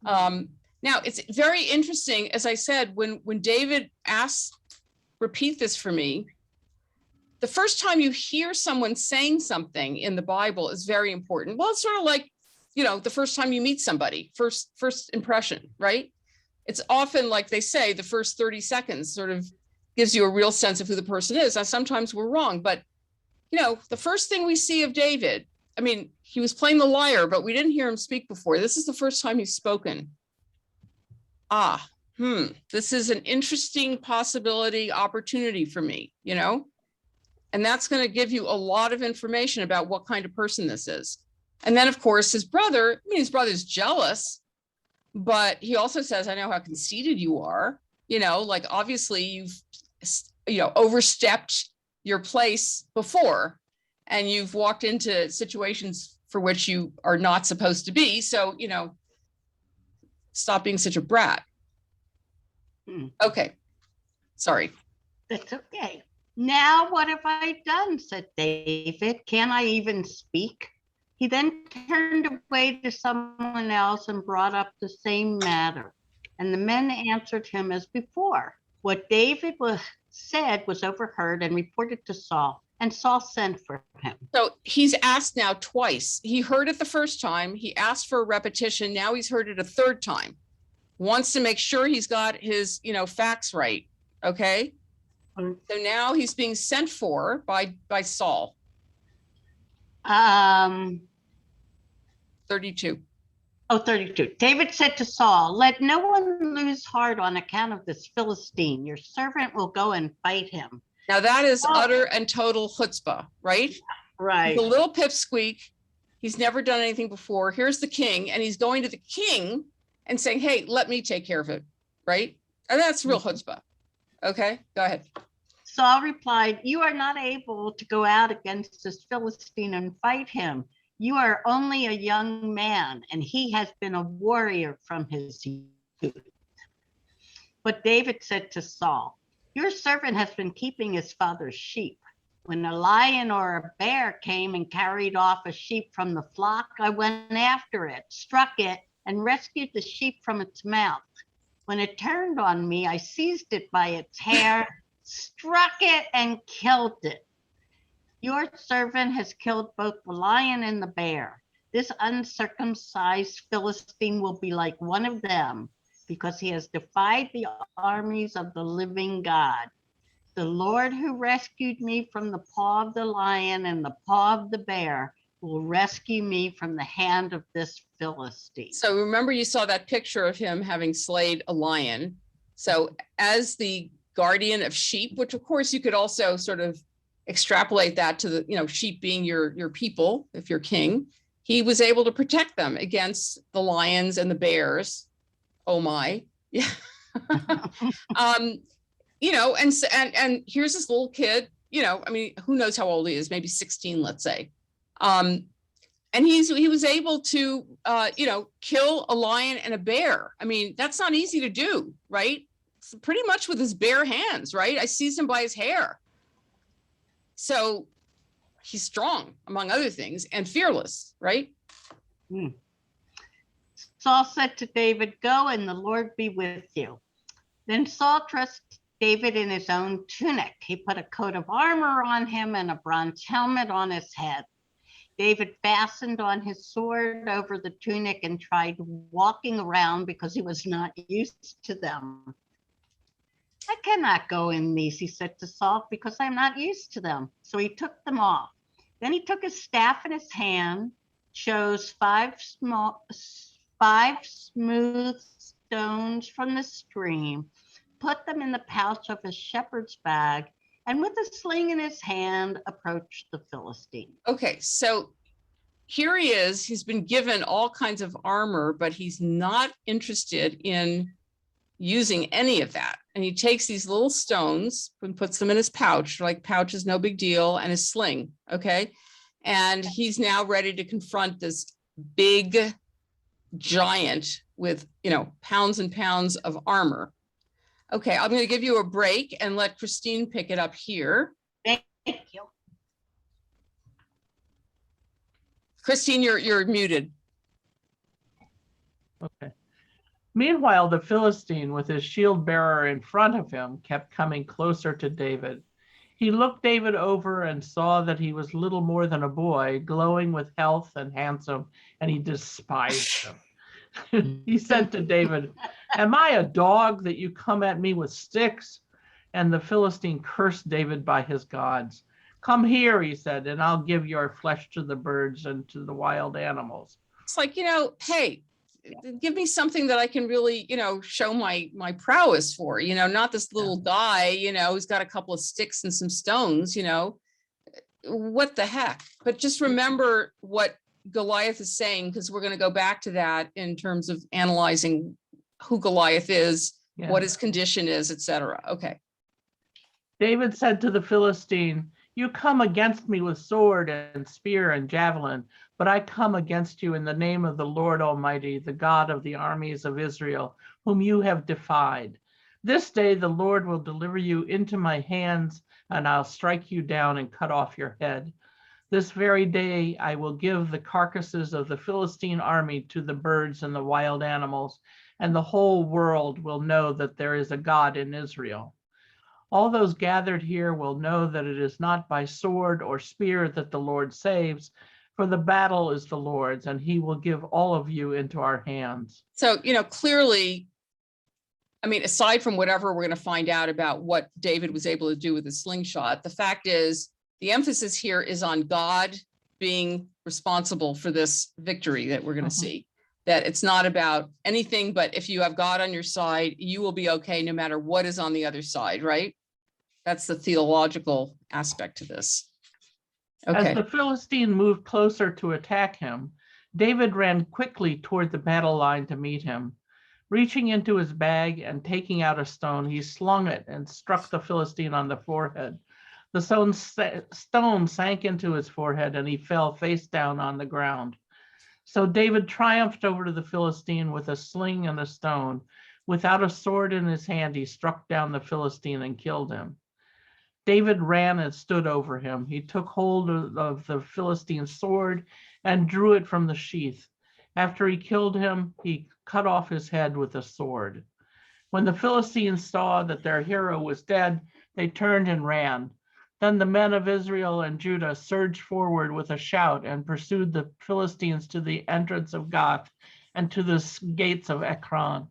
Now it's very interesting, as I said, when David asks, "Repeat this for me," the first time you hear someone saying something in the Bible is very important. Well, it's sort of like, the first time you meet somebody, first impression, right? It's often like they say, the first 30 seconds sort of gives you a real sense of who the person is. Now, sometimes we're wrong, but the first thing we see of David, I mean, he was playing the lyre, but we didn't hear him speak before. This is the first time he's spoken. This is an interesting possibility, opportunity for me, and that's going to give you a lot of information about what kind of person this is. And then, of course, his brother's jealous, but he also says, "I know how conceited you are." Like obviously you've, overstepped your place before, and you've walked into situations for which you are not supposed to be. So, stop being such a brat. Okay. Sorry. That's okay. "Now what have I done?" said David. "Can I even speak?" He then turned away to someone else and brought up the same matter. And the men answered him as before. What David said was overheard and reported to Saul, and Saul sent for him. So he's asked now twice. He heard it the first time. He asked for a repetition. Now he's heard it a third time. Wants to make sure he's got his, facts right. Okay. So now he's being sent for by Saul. 32. Oh, 32. David said to Saul, "Let no one lose heart on account of this Philistine. Your servant will go and fight him." Now that is utter and total chutzpah, right? Right. He's a little pipsqueak. He's never done anything before. Here's the king, and he's going to the king and saying, "Hey, let me take care of it," right? And that's real chutzpah. Okay, go ahead. Saul replied, "You are not able to go out against this Philistine and fight him. You are only a young man, and he has been a warrior from his youth." But David said to Saul, "Your servant has been keeping his father's sheep. When a lion or a bear came and carried off a sheep from the flock, I went after it, struck it, and rescued the sheep from its mouth. When it turned on me, I seized it by its hair, struck it, and killed it. Your servant has killed both the lion and the bear. This uncircumcised Philistine will be like one of them, because he has defied the armies of the living God. The Lord who rescued me from the paw of the lion and the paw of the bear will rescue me from the hand of this Philistine. So remember, you saw that picture of him having slayed a lion. So as the guardian of sheep, which of course you could also sort of extrapolate that to the, sheep being your people, if you're king, he was able to protect them against the lions and the bears. Oh my, yeah. And here's this little kid, who knows how old he is, maybe 16, let's say. And he was able to, kill a lion and a bear. I mean, that's not easy to do, right? It's pretty much with his bare hands, right? I seized him by his hair. So he's strong, among other things, and fearless, right? Saul said to David, "Go, and the Lord be with you." Then Saul dressed David in his own tunic. He put a coat of armor on him and a bronze helmet on his head. David fastened on his sword over the tunic and tried walking around because he was not used to them. "I cannot go in these," he said to Saul, "because I'm not used to them." So he took them off. Then he took his staff in his hand, chose five smooth stones from the stream, put them in the pouch of his shepherd's bag, and with a sling in his hand, approached the Philistine. Okay, so here he is. He's been given all kinds of armor, but he's not interested in using any of that. And he takes these little stones and puts them in his pouch, like pouch is no big deal, and his sling, okay? And he's now ready to confront this big giant with, pounds and pounds of armor. Okay, I'm going to give you a break and let Christine pick it up here. Thank you. Christine, you're muted. Okay. Meanwhile, the Philistine, with his shield bearer in front of him, kept coming closer to David. He looked David over and saw that he was little more than a boy, glowing with health and handsome, and he despised him. He said to David, "Am I a dog that you come at me with sticks?" And the Philistine cursed David by his gods. "Come here," he said, "and I'll give your flesh to the birds and to the wild animals." It's like, hey, give me something that I can really, show my prowess for, not this little guy, who's got a couple of sticks and some stones, what the heck? But just remember what Goliath is saying, because we're going to go back to that in terms of analyzing who Goliath is, what his condition is, etc. Okay. David said to the Philistine, "You come against me with sword and spear and javelin, but I come against you in the name of the Lord Almighty, the God of the armies of Israel, whom you have defied. This day the Lord will deliver you into my hands, and I'll strike you down and cut off your head. This very day I will give the carcasses of the Philistine army to the birds and the wild animals, and the whole world will know that there is a God in Israel. All those gathered here will know that it is not by sword or spear that the Lord saves, for the battle is the Lord's, and he will give all of you into our hands." So, clearly, aside from whatever we're going to find out about what David was able to do with his slingshot, the fact is the emphasis here is on God being responsible for this victory that we're going to see. That it's not about anything, but if you have God on your side, you will be okay no matter what is on the other side, right? That's the theological aspect to this. Okay. As the Philistine moved closer to attack him, David ran quickly toward the battle line to meet him. Reaching into his bag and taking out a stone, he slung it and struck the Philistine on the forehead. The stone sank into his forehead and he fell face down on the ground. So David triumphed over the Philistine with a sling and a stone. Without a sword in his hand, he struck down the Philistine and killed him. David ran and stood over him. He took hold of the Philistine's sword and drew it from the sheath. After he killed him, he cut off his head with a sword. When the Philistines saw that their hero was dead, they turned and ran. Then the men of Israel and Judah surged forward with a shout and pursued the Philistines to the entrance of Gath and to the gates of Ekron.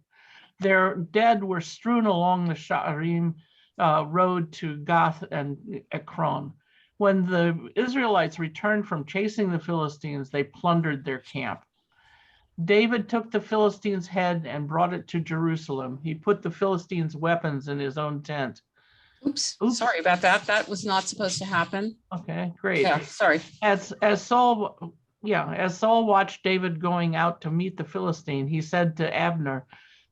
Their dead were strewn along the Sha'arim road to Gath and Ekron. When the Israelites returned from chasing the Philistines, they plundered their camp. David took the Philistines' head and brought it to Jerusalem. He put the Philistines' weapons in his own tent. Oops. Sorry about that. That was not supposed to happen. Okay, great. Yeah, sorry. As Saul watched David going out to meet the Philistine, he said to Abner,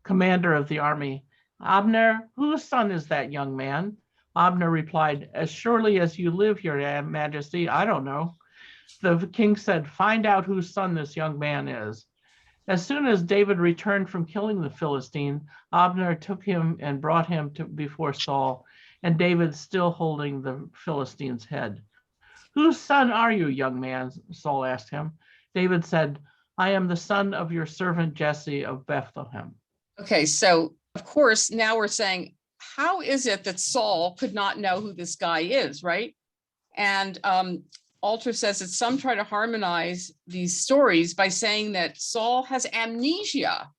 commander of the army, "Abner, whose son is that young man?" Abner replied, "As surely as you live, your majesty, I don't know." The king said, "Find out whose son this young man is." As soon as David returned from killing the Philistine, Abner took him and brought him before Saul, and David still holding the Philistine's head. "Whose son are you, young man?" Saul asked him. David said, "I am the son of your servant Jesse of Bethlehem." Okay, so of course, now we're saying, how is it that Saul could not know who this guy is, right? And Alter says that some try to harmonize these stories by saying that Saul has amnesia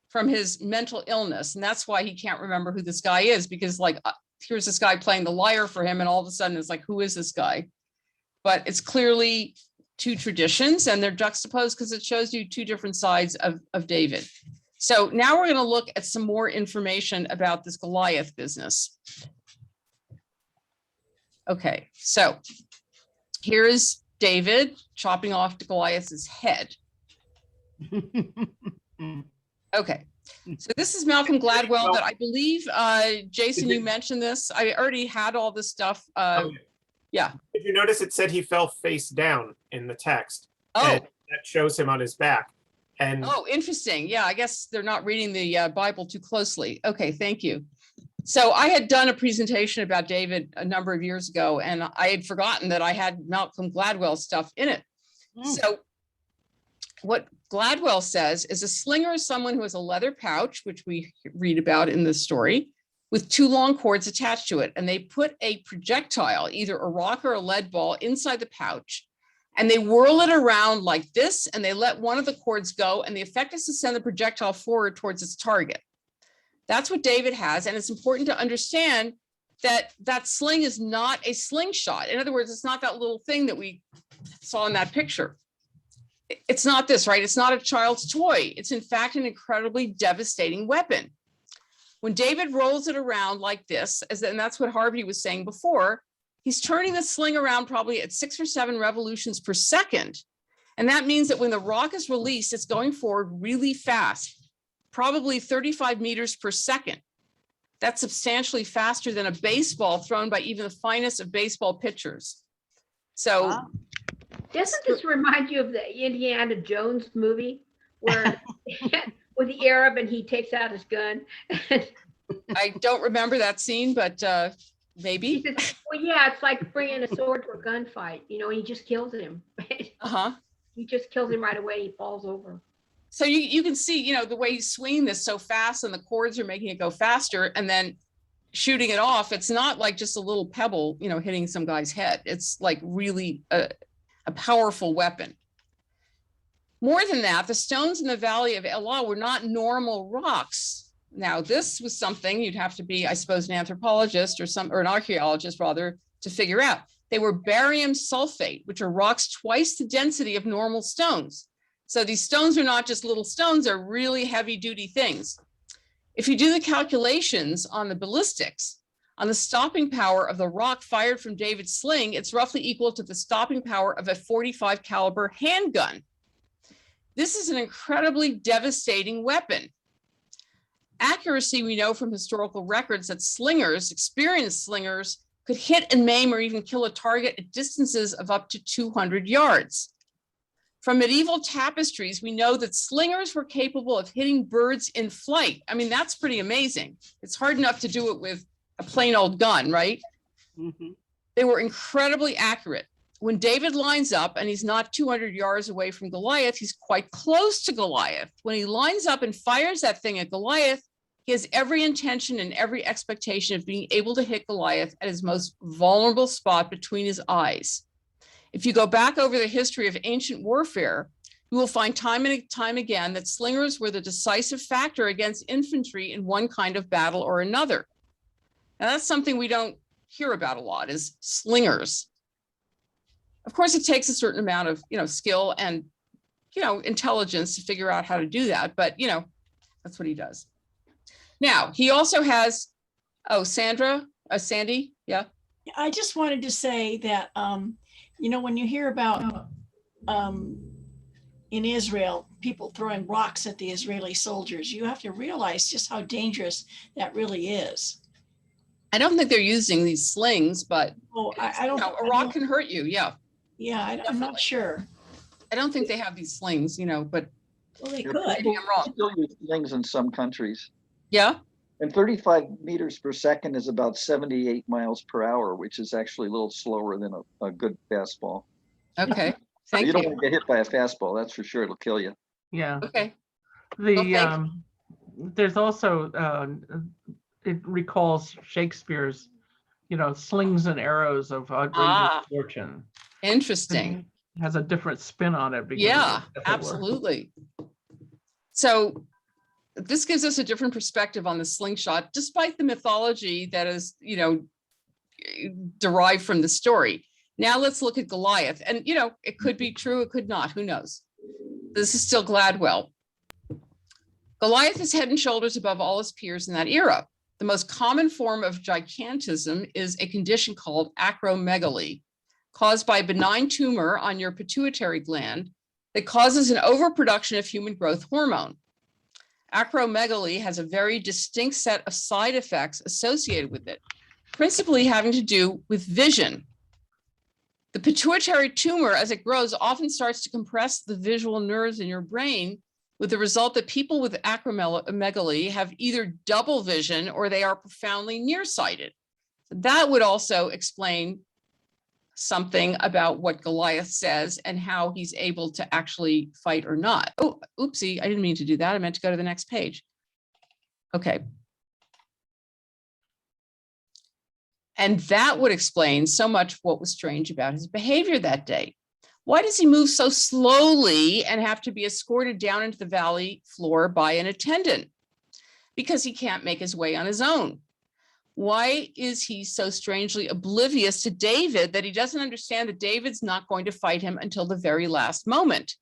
from his mental illness, and that's why he can't remember who this guy is, because like, here's this guy playing the lyre for him, and all of a sudden it's like, who is this guy? But it's clearly two traditions, and they're juxtaposed because it shows you two different sides of David. So now we're going to look at some more information about this Goliath business. Okay, so here is David chopping off Goliath's head. Okay, so this is Malcolm Gladwell that I believe, Jason, you mentioned this. I already had all this stuff. Yeah. Did you notice it said he fell face down in the text? Oh. And that shows him on his back. And oh, interesting. Yeah, I guess they're not reading the Bible too closely. Okay, thank you. So I had done a presentation about David a number of years ago, and I had forgotten that I had Malcolm Gladwell stuff in it. So what Gladwell says is a slinger is someone who has a leather pouch, which we read about in this story, with two long cords attached to it. And they put a projectile, either a rock or a lead ball, inside the pouch. And they whirl it around like this, and they let one of the cords go, and the effect is to send the projectile forward towards its target. That's what David has, and it's important to understand that that sling is not a slingshot. In other words, it's not that little thing that we saw in that picture. It's not this, right? It's not a child's toy. It's in fact an incredibly devastating weapon. When David rolls it around like this, and that's what Harvey was saying before, he's turning the sling around probably at 6 or 7 revolutions per second. And that means that when the rock is released, it's going forward really fast, probably 35 meters per second. That's substantially faster than a baseball thrown by even the finest of baseball pitchers. So, wow. Doesn't this remind you of the Indiana Jones movie where with the Arab and he takes out his gun? I don't remember that scene, but maybe. Says, well, yeah, it's like bringing a sword to a gunfight. You know, he just kills him. He just kills him right away. He falls over. So you can see, you know, the way he's swinging this so fast, and the cords are making it go faster, and then shooting it off. It's not like just a little pebble, you know, hitting some guy's head. It's like really a powerful weapon. More than that, the stones in the Valley of Elah were not normal rocks. Now, this was something you'd have to be, I suppose, an anthropologist or an archaeologist rather to figure out. They were barium sulfate, which are rocks twice the density of normal stones. So these stones are not just little stones, they're really heavy duty things. If you do the calculations on the ballistics, on the stopping power of the rock fired from David's sling, it's roughly equal to the stopping power of a .45 caliber handgun. This is an incredibly devastating weapon. Accuracy, we know from historical records that slingers, experienced slingers, could hit and maim or even kill a target at distances of up to 200 yards. From medieval tapestries, we know that slingers were capable of hitting birds in flight. I mean, that's pretty amazing. It's hard enough to do it with a plain old gun, right? Mm-hmm. They were incredibly accurate. when David lines up and he's not 200 yards away from Goliath, he's quite close to Goliath. When he lines up and fires that thing at Goliath, he has every intention and every expectation of being able to hit Goliath at his most vulnerable spot between his eyes. If you go back over the history of ancient warfare, you will find time and time again that slingers were the decisive factor against infantry in one kind of battle or another. Now that's something we don't hear about a lot, is slingers. Of course, it takes a certain amount of, skill and, intelligence to figure out how to do that. But, that's what he does. Now, he also has, Sandy. Yeah. I just wanted to say that, when you hear about in Israel, people throwing rocks at the Israeli soldiers, you have to realize just how dangerous that really is. I don't think they're using these slings, but I don't. A rock can hurt you. Yeah. Yeah, I'm not sure. I don't think they have these slings, but well, they could. maybe I'm wrong. Still use slings in some countries. Yeah. And 35 meters per second is about 78 miles per hour, which is actually a little slower than a good fastball. Okay. Thank you. You don't want to get hit by a fastball, that's for sure. It'll kill you. Yeah. Okay. There's also it recalls Shakespeare's, slings and arrows of outrageous fortune. Interesting. It has a different spin on it. Yeah, absolutely. So this gives us a different perspective on the slingshot, despite the mythology that is, derived from the story. Now let's look at Goliath. And, it could be true, it could not, who knows? This is still Gladwell. Goliath is head and shoulders above all his peers in that era. The most common form of gigantism is a condition called acromegaly, caused by a benign tumor on your pituitary gland that causes an overproduction of human growth hormone. Acromegaly has a very distinct set of side effects associated with it, principally having to do with vision. The pituitary tumor, as it grows, often starts to compress the visual nerves in your brain, with the result that people with acromegaly have either double vision or they are profoundly nearsighted. That would also explain something about what Goliath says and how he's able to actually fight or not. Oh, oopsie, I didn't mean to do that. I meant to go to the next page. Okay. And that would explain so much of what was strange about his behavior that day. Why does he move so slowly and have to be escorted down into the valley floor by an attendant? Because he can't make his way on his own. Why is he so strangely oblivious to David that he doesn't understand that David's not going to fight him until the very last moment?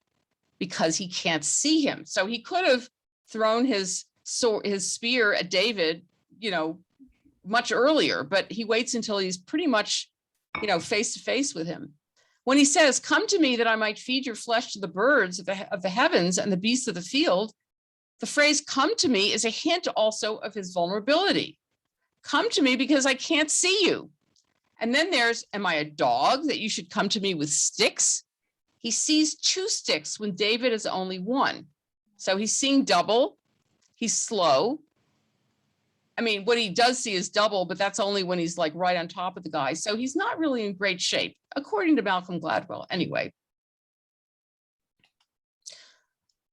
Because he can't see him. So he could have thrown his spear at David, much earlier, but he waits until he's pretty much, face to face with him. When he says, "Come to me that I might feed your flesh to the birds of the heavens and the beasts of the field," the phrase "come to me" is a hint also of his vulnerability. Come to me because I can't see you. And then there's, am I a dog that you should come to me with sticks? He sees 2 sticks when David is only 1. So he's seeing double. He's slow. I mean, what he does see is double, but that's only when he's like right on top of the guy. So he's not really in great shape, according to Malcolm Gladwell. Anyway.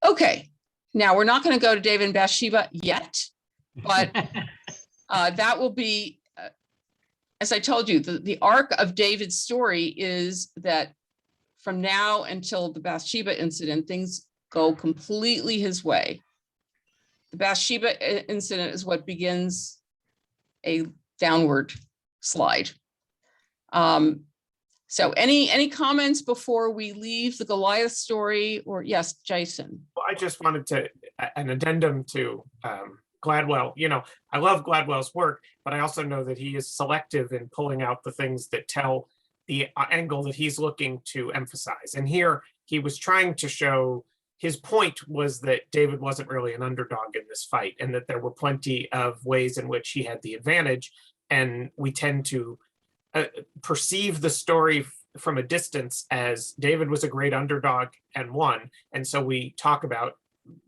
Okay, now we're not going to go to David and Bathsheba yet, but that will be, as I told you, the arc of David's story is that from now until the Bathsheba incident, things go completely his way. The Bathsheba incident is what begins a downward slide. So any comments before we leave the Goliath story? Or yes, Jason. Well, I just wanted to an addendum to Gladwell. I love Gladwell's work, but I also know that he is selective in pulling out the things that tell the angle that he's looking to emphasize. And here he was trying to show, his point was that David wasn't really an underdog in this fight, and that there were plenty of ways in which he had the advantage. And we tend to perceive the story from a distance as David was a great underdog and won. And so we talk about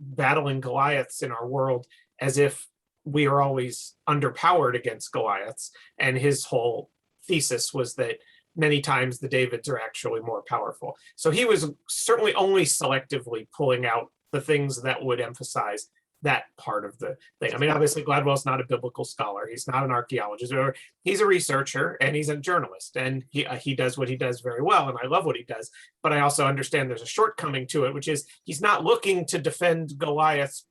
battling Goliaths in our world as if we are always underpowered against Goliaths. And his whole thesis was that many times the Davids are actually more powerful. So he was certainly only selectively pulling out the things that would emphasize that part of the thing. I mean, obviously Gladwell's not a biblical scholar. He's not an archaeologist, or he's a researcher and he's a journalist, and he does what he does very well. And I love what he does, but I also understand there's a shortcoming to it, which is he's not looking to defend Goliath's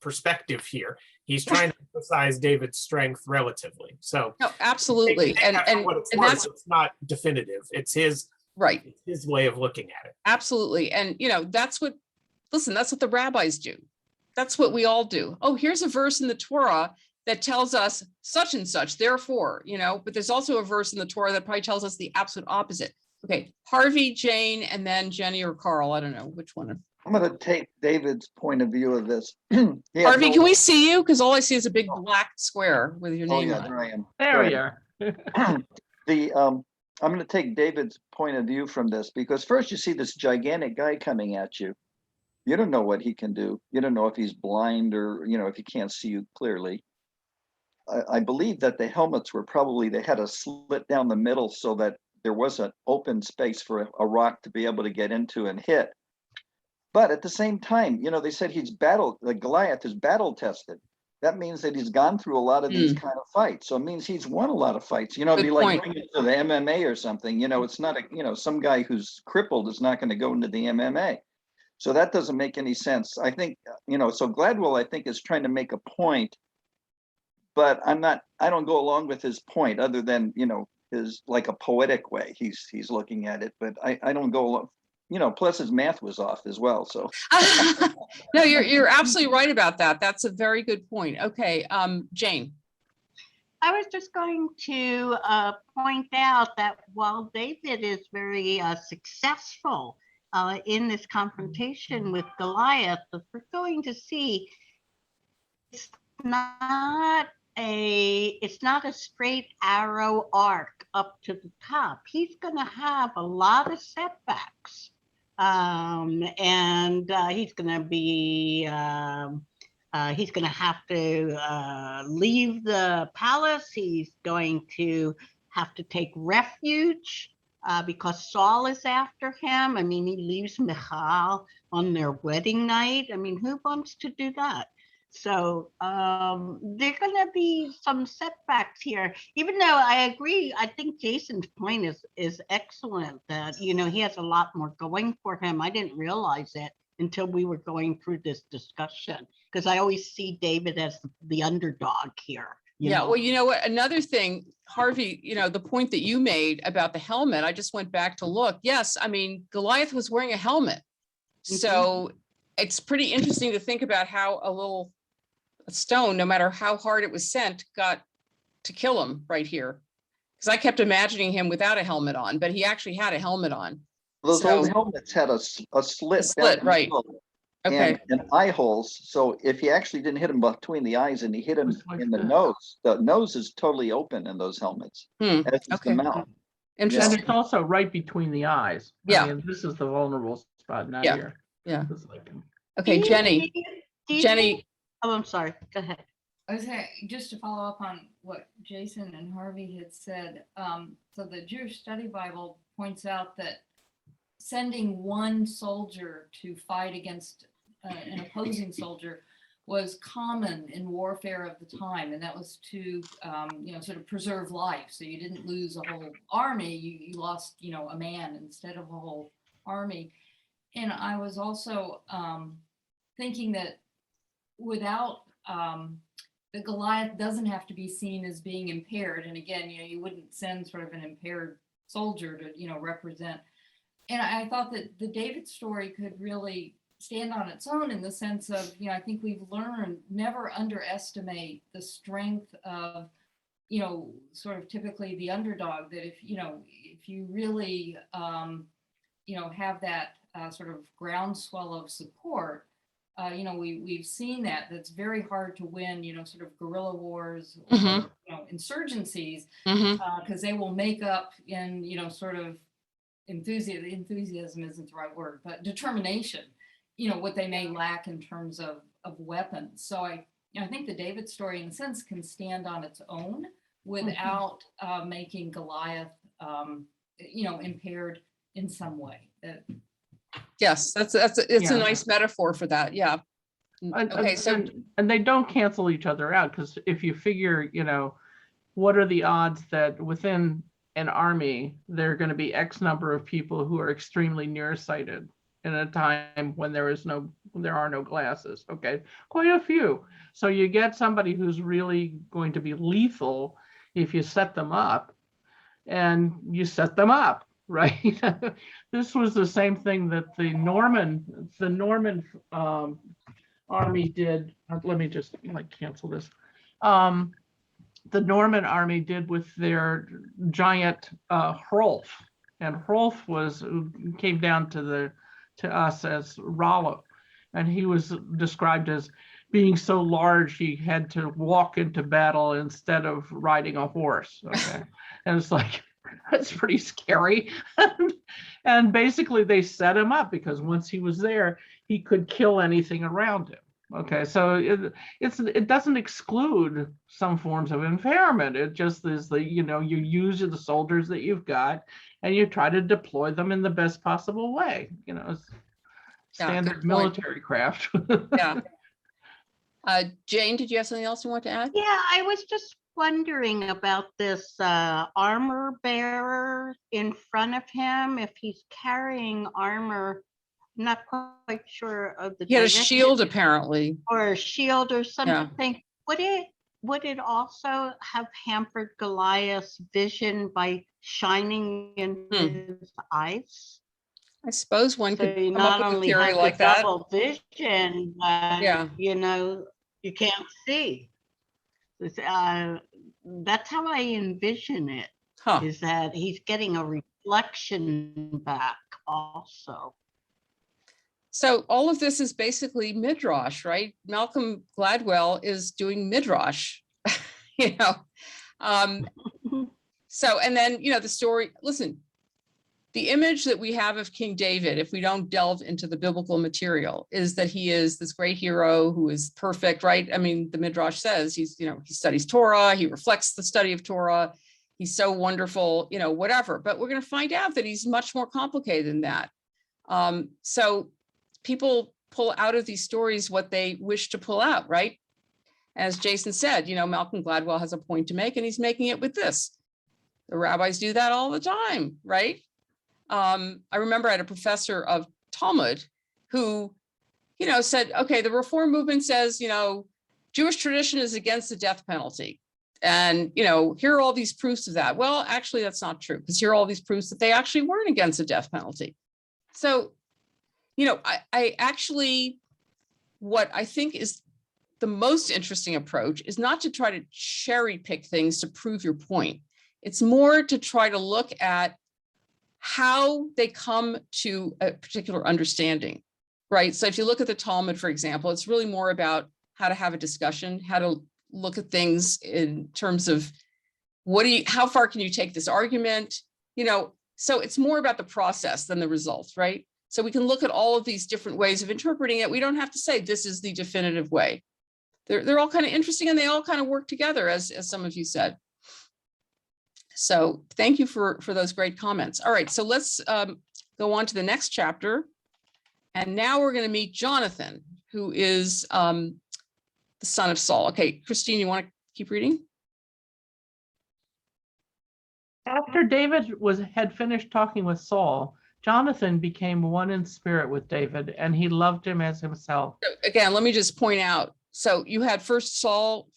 perspective here. He's trying to emphasize David's strength relatively. So no, absolutely. And that's it's not definitive. It's his right. It's his way of looking at it. Absolutely. And that's what the rabbis do. That's what we all do. Oh, here's a verse in the Torah that tells us such and such, therefore, but there's also a verse in the Torah that probably tells us the absolute opposite. Okay, Harvey, Jane, and then Jenny or Carl. I don't know which one. I'm going to take David's point of view of this. Harvey, can we see you? Because all I see is a big black square with your name on it. There I am. There you are. I'm going to take David's point of view from this, because first you see this gigantic guy coming at you. You don't know what he can do. You don't know if he's blind or, if he can't see you clearly. I believe that the helmets were they had a slit down the middle so that there was an open space for a rock to be able to get into and hit. But at the same time, they said Goliath is battle tested. That means that he's gone through a lot of these kind of fights. So it means he's won a lot of fights. It'd be like going into the MMA or something. It's not some guy who's crippled is not going to go into the MMA. So that doesn't make any sense. I think, so Gladwell, I think, is trying to make a point, but I don't go along with his point other than, his like a poetic way he's looking at it, but I don't go along, plus his math was off as well. So no, you're absolutely right about that. That's a very good point. Okay. Jane. I was just going to point out that while David is very successful in this confrontation with Goliath, we're going to see it's not a straight arrow arc up to the top. He's going to have a lot of setbacks, and he's going to be he's going to have to leave the palace. He's going to have to take refuge because Saul is after him. I mean, he leaves Michal on their wedding night. I mean, who wants to do that? So there are going to be some setbacks here, even though I agree. I think Jason's point is excellent, that, he has a lot more going for him. I didn't realize it until we were going through this discussion, because I always see David as the underdog here. Well, you know what? Another thing, Harvey, the point that you made about the helmet, I just went back to look. Yes, I mean, Goliath was wearing a helmet. So it's pretty interesting to think about how a stone, no matter how hard it was sent, got to kill him right here. Because I kept imagining him without a helmet on, but he actually had a helmet on. Those old helmets had a slit down right. Okay. And eye holes. So if he actually didn't hit him between the eyes and he hit him in the nose is totally open in those helmets. As is the mouth. And it's also right between the eyes. Yeah. I mean, this is the vulnerable spot, not here. Yeah. Like, okay, Jenny. Jenny. Oh, I'm sorry. Go ahead. I was saying, just to follow up on what Jason and Harvey had said. So the Jewish Study Bible points out that sending one soldier to fight against an opposing soldier was common in warfare of the time, and that was to sort of preserve life. So you didn't lose a whole army, you lost a man instead of a whole army. And I was also thinking that without the Goliath doesn't have to be seen as being impaired, and again, you wouldn't send sort of an impaired soldier to represent. And I thought that the David story could really stand on its own, in the sense of, I think we've learned never underestimate the strength of, sort of typically the underdog, that if you really, have that sort of groundswell of support, we've seen that's very hard to win, sort of guerrilla wars, or, insurgencies, because they will make up in, sort of enthusiasm isn't the right word, but determination, what they may lack in terms of weapons. So I think the David story, in a sense, can stand on its own without making Goliath impaired in some way. Yes, it's a nice metaphor for that. Yeah. Okay, so and they don't cancel each other out, because if you figure, what are the odds that within an army there are going to be X number of people who are extremely nearsighted in a time when there are no glasses? Okay, quite a few. So you get somebody who's really going to be lethal if you set them up, and you set them up, right? This was the same thing that the Norman army did. Let me just cancel this. The Norman army did with their giant Hrolf, and Hrolf came down to us as Rollo, and he was described as being so large he had to walk into battle instead of riding a horse. Okay, and it's like, that's pretty scary. And basically they set him up because once he was there, he could kill anything around him. Okay, so it doesn't exclude some forms of impairment. It just is you use the soldiers that you've got and you try to deploy them in the best possible way. It's standard military craft. Yeah. Jane, did you have something else you want to add? Yeah, I was just wondering about this armor bearer in front of him. If he's carrying armor, I'm not quite sure of the. He had a shield, apparently, or a shield or something. Yeah. Would it also have hampered Goliath's vision by shining in his eyes? I suppose one could come not up with a only theory have like the that. double vision, but you can't see. That's how I envision it. Is that he's getting a reflection back also. So all of this is basically midrash, right? Malcolm Gladwell is doing midrash, So, and then, the story, listen, the image that we have of King David, if we don't delve into the biblical material, is that he is this great hero who is perfect, right? I mean, the midrash says he studies Torah, he reflects the study of Torah, he's so wonderful, whatever. But we're going to find out that he's much more complicated than that. So people pull out of these stories what they wish to pull out, right? As Jason said, Malcolm Gladwell has a point to make, and he's making it with this. The rabbis do that all the time, right? I remember I had a professor of Talmud who, said, okay, the Reform movement says, Jewish tradition is against the death penalty. And, here are all these proofs of that. Well, actually, that's not true, because here are all these proofs that they actually weren't against the death penalty. So, I actually, what I think is the most interesting approach is not to try to cherry pick things to prove your point. It's more to try to look at how they come to a particular understanding, right? So if you look at the Talmud, for example, it's really more about how to have a discussion, how to look at things in terms of how far can you take this argument? So it's more about the process than the results, right? So we can look at all of these different ways of interpreting it. We don't have to say this is the definitive way. They're all kind of interesting, and they all kind of work together, as some of you said. So thank you for those great comments. All right, so let's go on to the next chapter. And now we're going to meet Jonathan, who is the son of Saul. Okay, Christine, you want to keep reading? After David had finished talking with Saul, Jonathan became one in spirit with David, and he loved him as himself. Again, let me just point out. So you had first Saul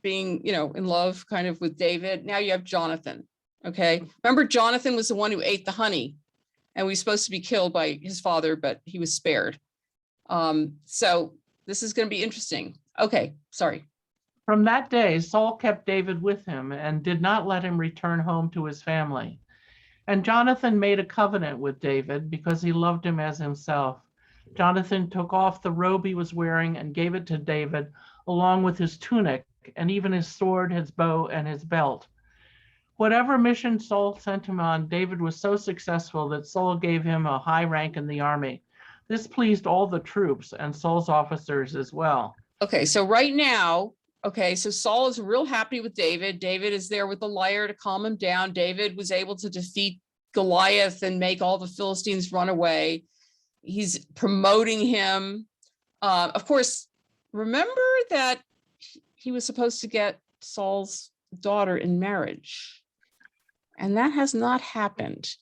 being, in love kind of with David. Now you have Jonathan. Okay. Remember, Jonathan was the one who ate the honey, and was supposed to be killed by his father, but he was spared. So this is going to be interesting. Okay. Sorry. From that day, Saul kept David with him and did not let him return home to his family. And Jonathan made a covenant with David because he loved him as himself. Jonathan took off the robe he was wearing and gave it to David, along with his tunic, and even his sword, his bow, and his belt. Whatever mission Saul sent him on, David was so successful that Saul gave him a high rank in the army. This pleased all the troops and Saul's officers as well. Okay, so right now, so Saul is real happy with David. David is there with the lyre to calm him down. David was able to defeat Goliath and make all the Philistines run away. He's promoting him. Of course, remember that he was supposed to get Saul's daughter in marriage, and that has not happened.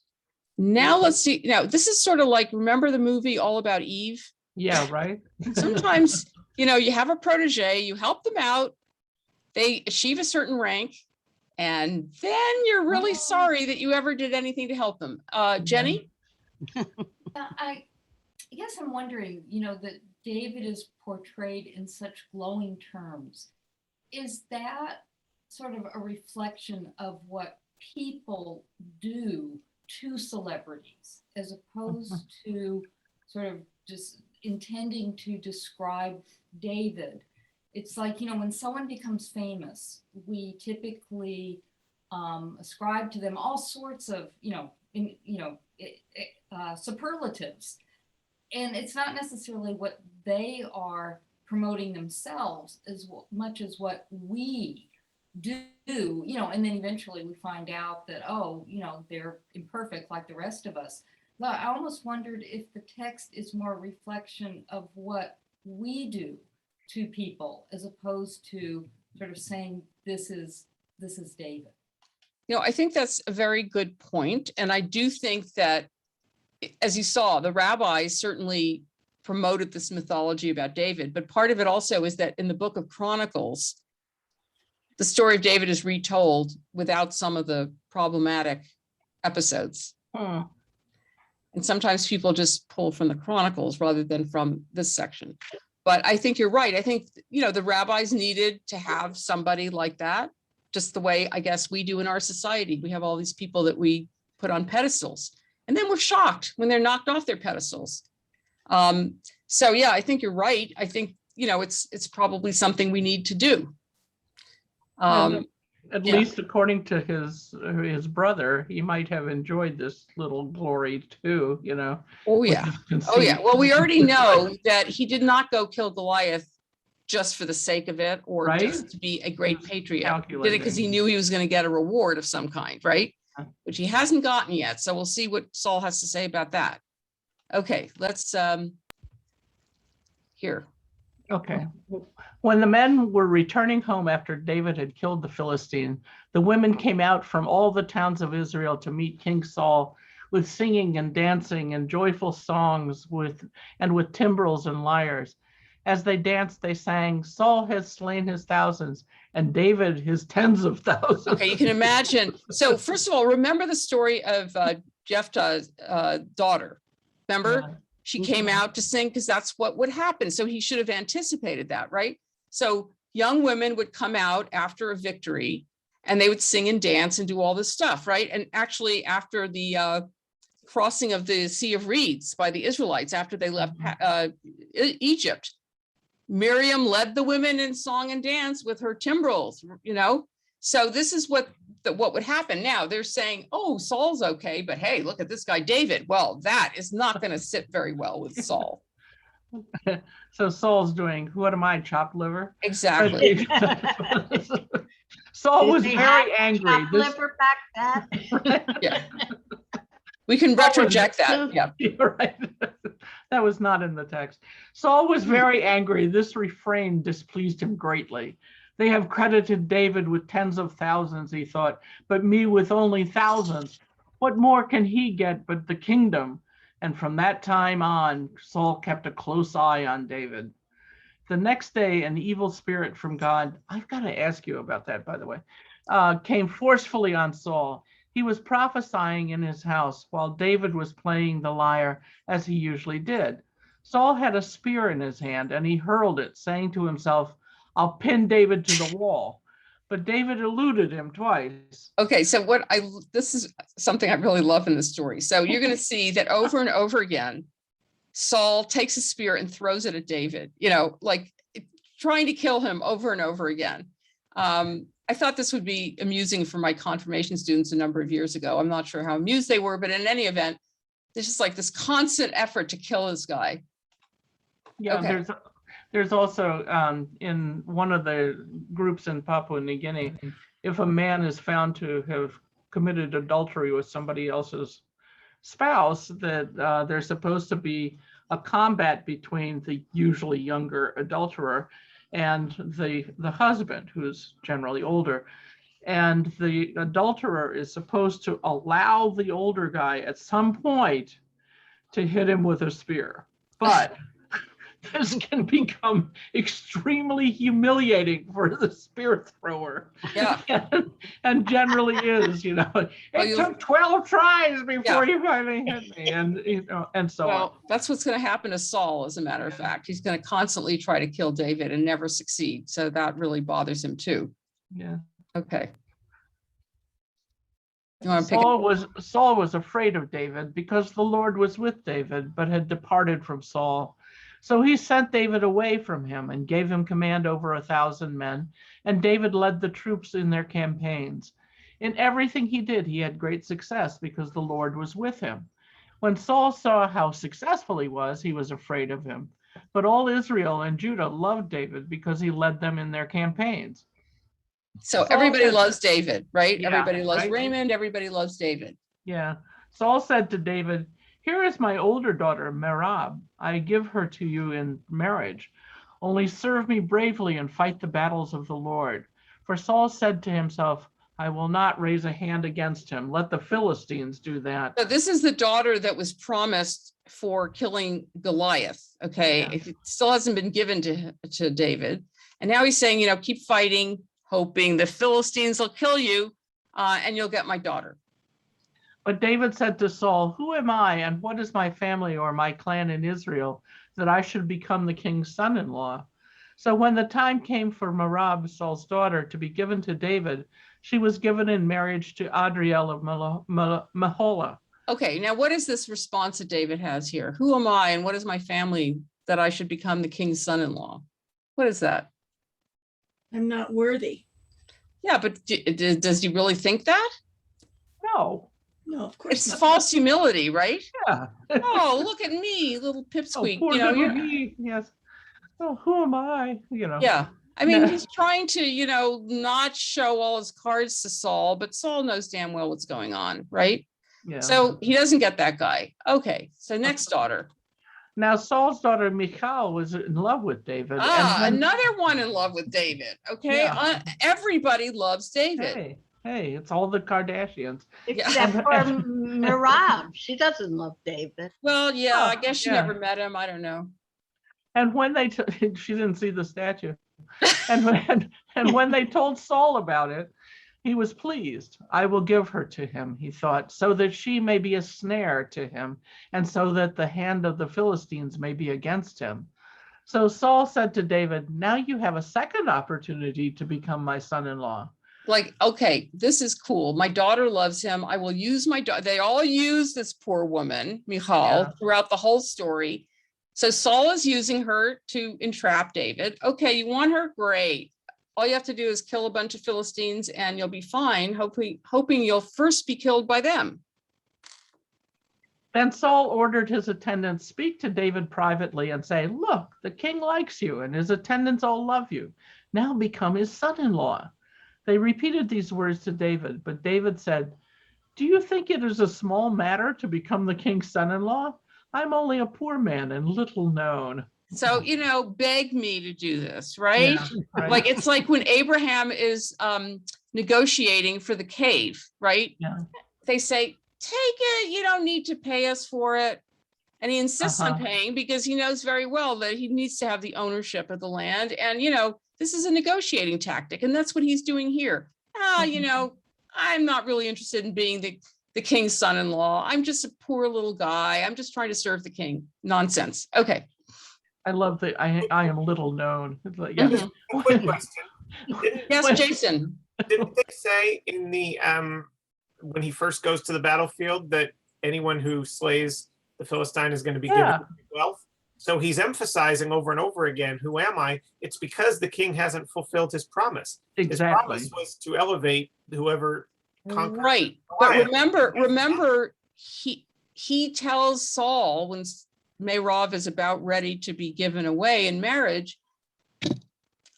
Now let's see. Now this is sort of like, remember the movie All About Eve? Yeah, right. Sometimes, you have a protege, you help them out, they achieve a certain rank, and then you're really sorry that you ever did anything to help them. Jenny? I guess I'm wondering, that David is portrayed in such glowing terms. Is that sort of a reflection of what people do to celebrities, as opposed to sort of just intending to describe David? It's like, when someone becomes famous, we typically ascribe to them all sorts of, superlatives. And it's not necessarily what they are promoting themselves as much as what we do, and then eventually we find out that, they're imperfect like the rest of us. But I almost wondered if the text is more a reflection of what we do to people, as opposed to sort of saying, this is David. I think that's a very good point. And I do think that, as you saw, the rabbis certainly promoted this mythology about David, but part of it also is that in the book of Chronicles, the story of David is retold without some of the problematic episodes. And sometimes people just pull from the Chronicles rather than from this section. But I think you're right. I think, the rabbis needed to have somebody like that, just the way I guess we do in our society. We have all these people that we put on pedestals, and then we're shocked when they're knocked off their pedestals. So yeah, I think you're right. I think, it's probably something we need to do. At least according to his brother, he might have enjoyed this little glory too, Oh yeah. Oh yeah. Well, we already know that he did not go kill Goliath just for the sake of it, or just to be a great patriot. He did it because he knew he was going to get a reward of some kind, right? Which he hasn't gotten yet. So we'll see what Saul has to say about that. Okay, let's here. Okay. When the men were returning home after David had killed the Philistine, the women came out from all the towns of Israel to meet King Saul with singing and dancing and joyful songs with timbrels and lyres. As they danced, they sang, "Saul has slain his thousands and David his tens of thousands." Okay, you can imagine. So first of all, remember the story of Jephthah's daughter. Remember? Yeah. She came out to sing because that's what would happen. So he should have anticipated that, right? So young women would come out after a victory and they would sing and dance and do all this stuff, right? And actually after the crossing of the Sea of Reeds by the Israelites, after they left Egypt, Miriam led the women in song and dance with her timbrels, So this is what would happen. Now they're saying, oh, Saul's okay, but hey, look at this guy, David. Well, that is not going to sit very well with Saul. So Saul's doing, what am I, chopped liver? Exactly. Saul was very angry. Chopped liver back then? Yeah. We can retroject that. Yeah. You're right. That was not in the text. Saul was very angry. This refrain displeased him greatly. They have credited David with tens of thousands, he thought, but me with only thousands. What more can he get but the kingdom? And from that time on, Saul kept a close eye on David. The next day, an evil spirit from God, I've got to ask you about that, by the way, came forcefully on Saul. He was prophesying in his house while David was playing the lyre, as he usually did. Saul had a spear in his hand, and he hurled it, saying to himself, I'll pin David to the wall. But David eluded him twice. Okay, so this is something I really love in the story. So you're going to see that over and over again, Saul takes a spear and throws it at David, like trying to kill him over and over again. I thought this would be amusing for my confirmation students a number of years ago. I'm not sure how amused they were, but in any event, there's just like this constant effort to kill this guy. Yeah, okay. There's also in one of the groups in Papua New Guinea, if a man is found to have committed adultery with somebody else's spouse, that there's supposed to be a combat between the usually younger adulterer and the husband, who's generally older. And the adulterer is supposed to allow the older guy at some point to hit him with a spear. But this can become extremely humiliating for the spear thrower. Yeah. And generally is, you know, it took 12 tries before he finally hit me, and you know, and so on. Well, that's what's going to happen to Saul, as a matter of fact. He's going to constantly try to kill David and never succeed. So that really bothers him too. Yeah. Okay. You want to pick Saul was afraid of David because the Lord was with David, but had departed from Saul. So he sent David away from him and gave him command over 1,000 men. And David led the troops in their campaigns. In everything he did, he had great success because the Lord was with him. When Saul saw how successful he was afraid of him. But all Israel and Judah loved David because he led them in their campaigns. So everybody loves David, right? Yeah, Everybody loves right? Raymond. Everybody loves David. Yeah. Saul said to David, "Here is my older daughter, Merab. I give her to you in marriage. Only serve me bravely and fight the battles of the Lord." For Saul said to himself, "I will not raise a hand against him. Let the Philistines do that." So this is the daughter that was promised for killing Goliath. Okay. Yeah. It still hasn't been given to David. And now he's saying, you know, keep fighting, hoping the Philistines will kill you and you'll get my daughter. But David said to Saul, "Who am I and what is my family or my clan in Israel that I should become the king's son-in-law?" So when the time came for Merab, Saul's daughter, to be given to David, she was given in marriage to Adriel of Meholah. Okay, now what is this response that David has here? Who am I and what is my family that I should become the king's son-in-law? What is that? I'm not worthy. Yeah, but does he really think that? No. No, of course It's not. false humility, right? Yeah. Oh, look at me, little pipsqueak. Poor You know, little me. Yes. Oh, who am I? You know. yeah. I mean, he's trying to, you know, not show all his cards to Saul, but Saul knows damn well what's going on, right? Yeah. So he doesn't get that guy. Okay, so next daughter. Now Saul's daughter Michal was in love with David. Another one in love with David. Okay, Yeah. Everybody loves David. Hey, it's all the Kardashians. Except for Merab. She doesn't love David. Well, yeah, Oh, I guess she yeah. never met him. I don't know. And when they she didn't see the statue. And when they told Saul about it, he was pleased. "I will give her to him," he thought, "so that she may be a snare to him, and so that the hand of the Philistines may be against him." So Saul said to David, "Now you have a second opportunity to become my son-in-law." Like, okay, this is cool. My daughter loves him. I will use my daughter. They all use this poor woman, Michal, throughout the whole story. So Saul is using her to entrap David. Okay, you want her? Great. All you have to do is kill a bunch of Philistines and you'll be fine, hoping you'll first be killed by them. Then Saul ordered his attendants, "Speak to David privately and say, 'Look, the king likes you and his attendants all love you. Now become his son-in-law.'" They repeated these words to David, but David said, "Do you think it is a small matter to become the king's son-in-law? I'm only a poor man and little known." So, you know, beg me to do this, right? Yeah, right. Like, it's like when Abraham is negotiating for the cave, right? Yeah. They say, "Take it, you don't need to pay us for it." And he insists on Uh-huh. paying because he knows very well that he needs to have the ownership of the land. And, you know, this is a negotiating tactic. And that's what he's doing here. You know, I'm not really interested in being the king's son-in-law. I'm just a poor little guy. I'm just trying to serve the king. Nonsense. Okay. I love that I am little known. It's like, yeah. Mhm. Quick question. Yes, Jason. Didn't they say in the when he first goes to the battlefield that anyone who slays the Philistine is going to be given wealth? So he's emphasizing over and over again, "Who am I?" It's because the king hasn't fulfilled his promise. Exactly. His promise was to elevate whoever conquered. Right. But remember, he tells Saul when Merab is about ready to be given away in marriage,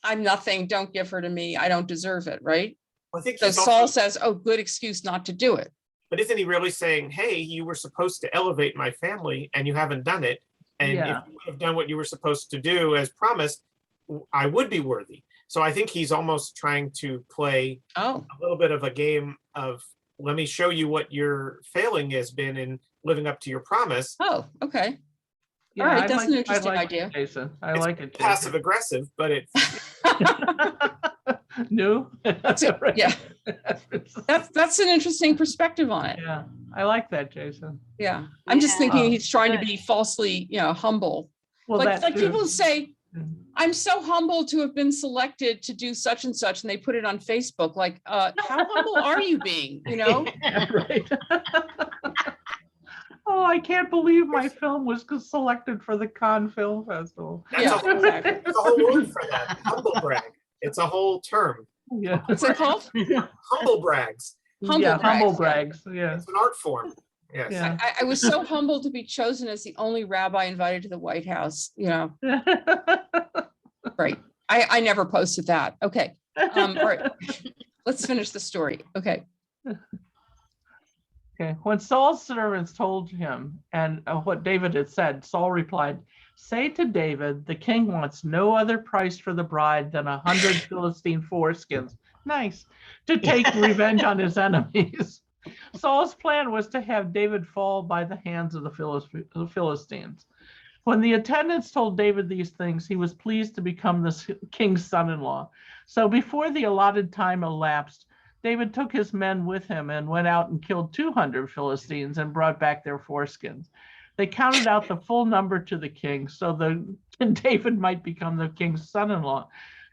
"I'm nothing. Don't give her to me. I don't deserve it." Right? I think So he's Saul also- says, oh, good excuse not to do it. But isn't he really saying, hey, you were supposed to elevate my family and you haven't done it? And Yeah. if you would have done what you were supposed to do as promised, I would be worthy. So I think he's almost trying to play a little bit of a game of, let me show you what your failing has been in living up to your promise. Oh, okay. Yeah, All right, I that's like- an I interesting like idea. it, Jason. I It's like it, Jason. passive aggressive, but it's No? That's it. Yeah. That's an interesting perspective on it. Yeah, I like that, Jason. Yeah. I'm just thinking Yeah. he's trying to be falsely, humble. Well, like that too. people say, I'm so humble to have been selected to do such and such, and they put it on Facebook. Like, how humble are you being? Yeah, right. Oh, I can't believe my film was selected for the Cannes Film Festival. That's a whole, there's a whole word for that. Humble brag. It's a whole term. Yeah. What's it called? Humble brags. Humble brags. Yeah. It's an art form. Yes. Yeah. I was so humbled to be chosen as the only rabbi invited to the White House. Right. I never posted that. Okay. All right. Let's finish the story. Okay. Okay. When Saul's servants told him and what David had said, Saul replied, "Say to David, the king wants no other price for the bride than 100 Philistine foreskins." Nice. To take revenge on his enemies. Saul's plan was to have David fall by the hands of the Philistines. When the attendants told David these things, he was pleased to become the king's son-in-law. So before the allotted time elapsed, David took his men with him and went out and killed 200 Philistines and brought back their foreskins. They counted out the full number to the king so that David might become the king's son-in-law.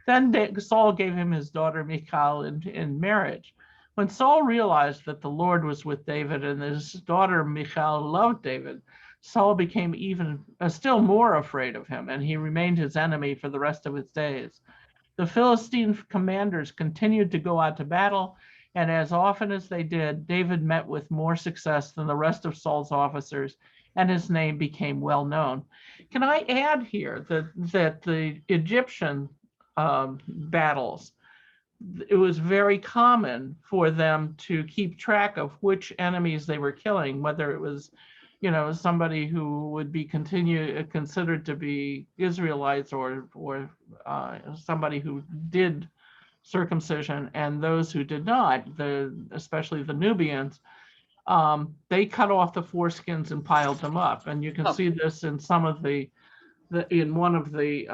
Then Saul gave him his daughter Michal in marriage. When Saul realized that the Lord was with David and his daughter Michal loved David, Saul became still more afraid of him, and he remained his enemy for the rest of his days. The Philistine commanders continued to go out to battle, and as often as they did, David met with more success than the rest of Saul's officers, and his name became well known. Can I add here that the Egyptian battles, it was very common for them to keep track of which enemies they were killing, whether it was somebody who would be considered to be Israelites or somebody who did circumcision, and those who did not, especially the Nubians, they cut off the foreskins and piled them up. And you can see this in some of in one of the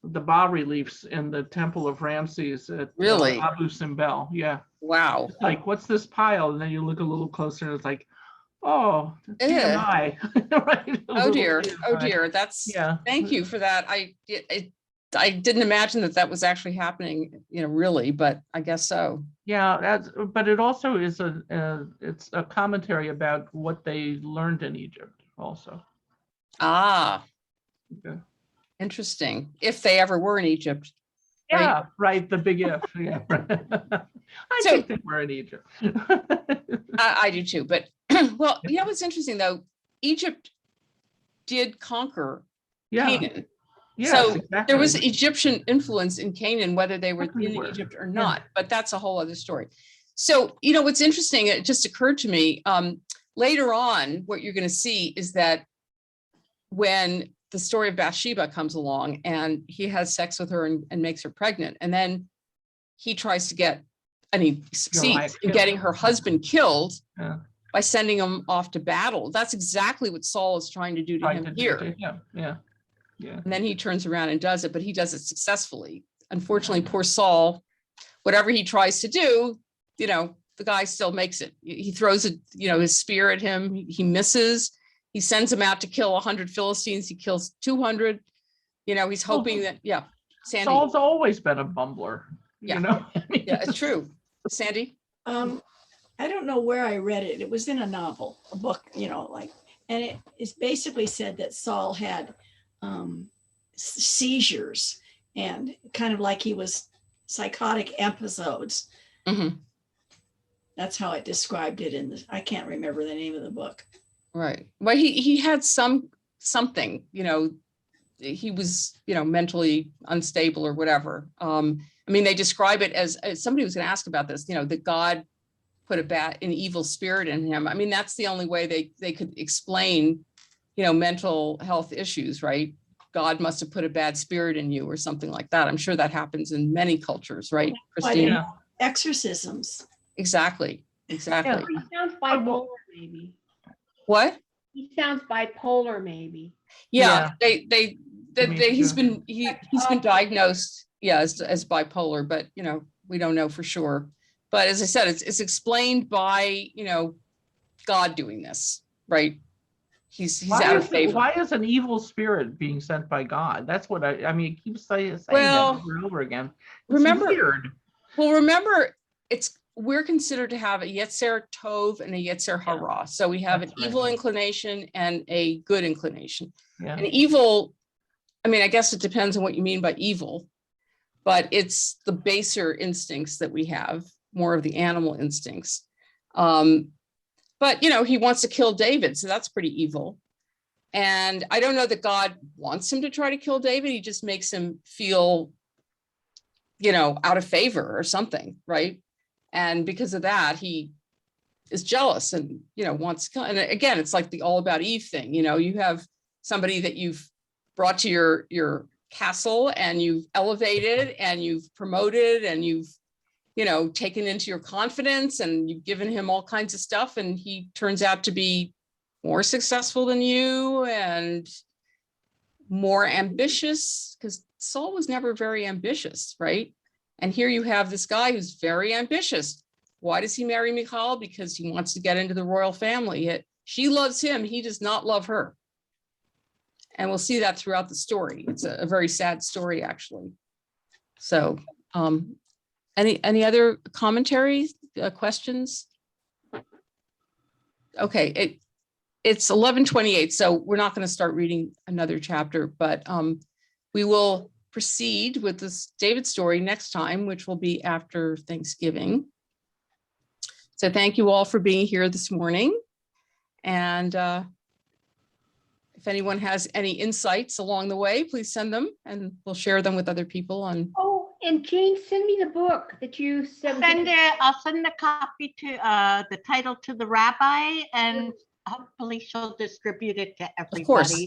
bas-reliefs in the Temple of Ramses at Abu Simbel. Yeah. Wow. It's like, what's this pile? And then you look a little closer and it's like, oh, TMI. Right? Oh dear. Oh dear. That's, thank you for that. I didn't imagine that was actually happening, really, but I guess so. Yeah, but it also is it's a commentary about what they learned in Egypt also. Ah. Okay. Interesting. If they ever were in Egypt. Yeah, right. The big if. Yeah. I think they were in Egypt. I do too. But well, what's interesting though, Egypt did conquer Canaan. Yes, so exactly. there was Egyptian influence in Canaan, whether they were in Egypt or not, but that's a whole other story. So, what's interesting, it just occurred to me, later on, what you're going to see is that when the story of Bathsheba comes along and he has sex with her and makes her pregnant, and then he tries to get, and he succeeds in getting her husband killed by sending him off to battle. That's exactly what Saul is trying to do to him here. Yeah. And then he turns around and does it, but he does it successfully. Unfortunately, poor Saul, whatever he tries to do, the guy still makes it. He throws his spear at him. He misses. He sends him out to kill 100 Philistines. He kills 200. He's hoping that, Sandy. Saul's always been a bumbler. Yeah, it's true. Sandy? I don't know where I read it. It was in a novel, a book, and it is basically said that Saul had seizures and kind of like he was psychotic episodes. Mm-hmm. That's how it described it I can't remember the name of the book. Right. Well, he had something, he was, mentally unstable or whatever. I mean, they describe it as somebody was going to ask about this, that God put an evil spirit in him. I mean, that's the only way they could explain, mental health issues, right? God must have put a bad spirit in you or something like that. I'm sure that happens in many cultures, right, Christine? Yeah. Exorcisms. Exactly. He sounds bipolar, maybe. What? He sounds bipolar, maybe. Yeah. He's been diagnosed, as bipolar, but we don't know for sure. But as I said, it's explained by God doing this, right? He's out of favor. Why is an evil spirit being sent by God? That's what I mean. It keeps saying that over and over again. It's weird. Well, remember, we're considered to have a Yetzer Tov and a Yetzer Hara. So we have an evil inclination and a good inclination. Yeah. And evil, I mean, I guess it depends on what you mean by evil, but it's the baser instincts that we have, more of the animal instincts. But, he wants to kill David, so that's pretty evil. And I don't know that God wants him to try to kill David. He just makes him feel, out of favor or something, right? And because of that, he is jealous and, wants to kill. And again, it's like the All About Eve thing. You have somebody that you've brought to your castle and you've elevated and you've promoted and you've, taken into your confidence and you've given him all kinds of stuff. And he turns out to be more successful than you and more ambitious, because Saul was never very ambitious, right? And here you have this guy who's very ambitious. Why does he marry Michal? Because he wants to get into the royal family. She loves him. He does not love her. And we'll see that throughout the story. It's a very sad story, actually. So any other commentaries, questions? Okay, it's 11:28, so we're not going to start reading another chapter, but we will proceed with this David story next time, which will be after Thanksgiving. So thank you all for being here this morning. And if anyone has any insights along the way, please send them and we'll share them with other people. Oh, and Jane, send me the book that you sent. I'll send a copy to the title to the rabbi, and hopefully she'll distribute it to everybody. Of course.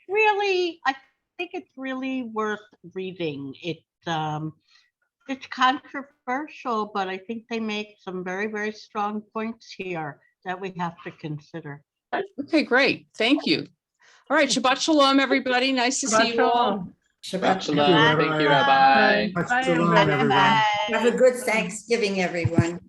Really, I think it's really worth reading. It's controversial, but I think they make some very, very strong points here that we have to consider. Okay, great. Thank you. All right, Shabbat Shalom, everybody. Nice to see you all. Shabbat Shalom. Thank you, Rabbi. Have a good Thanksgiving, everyone.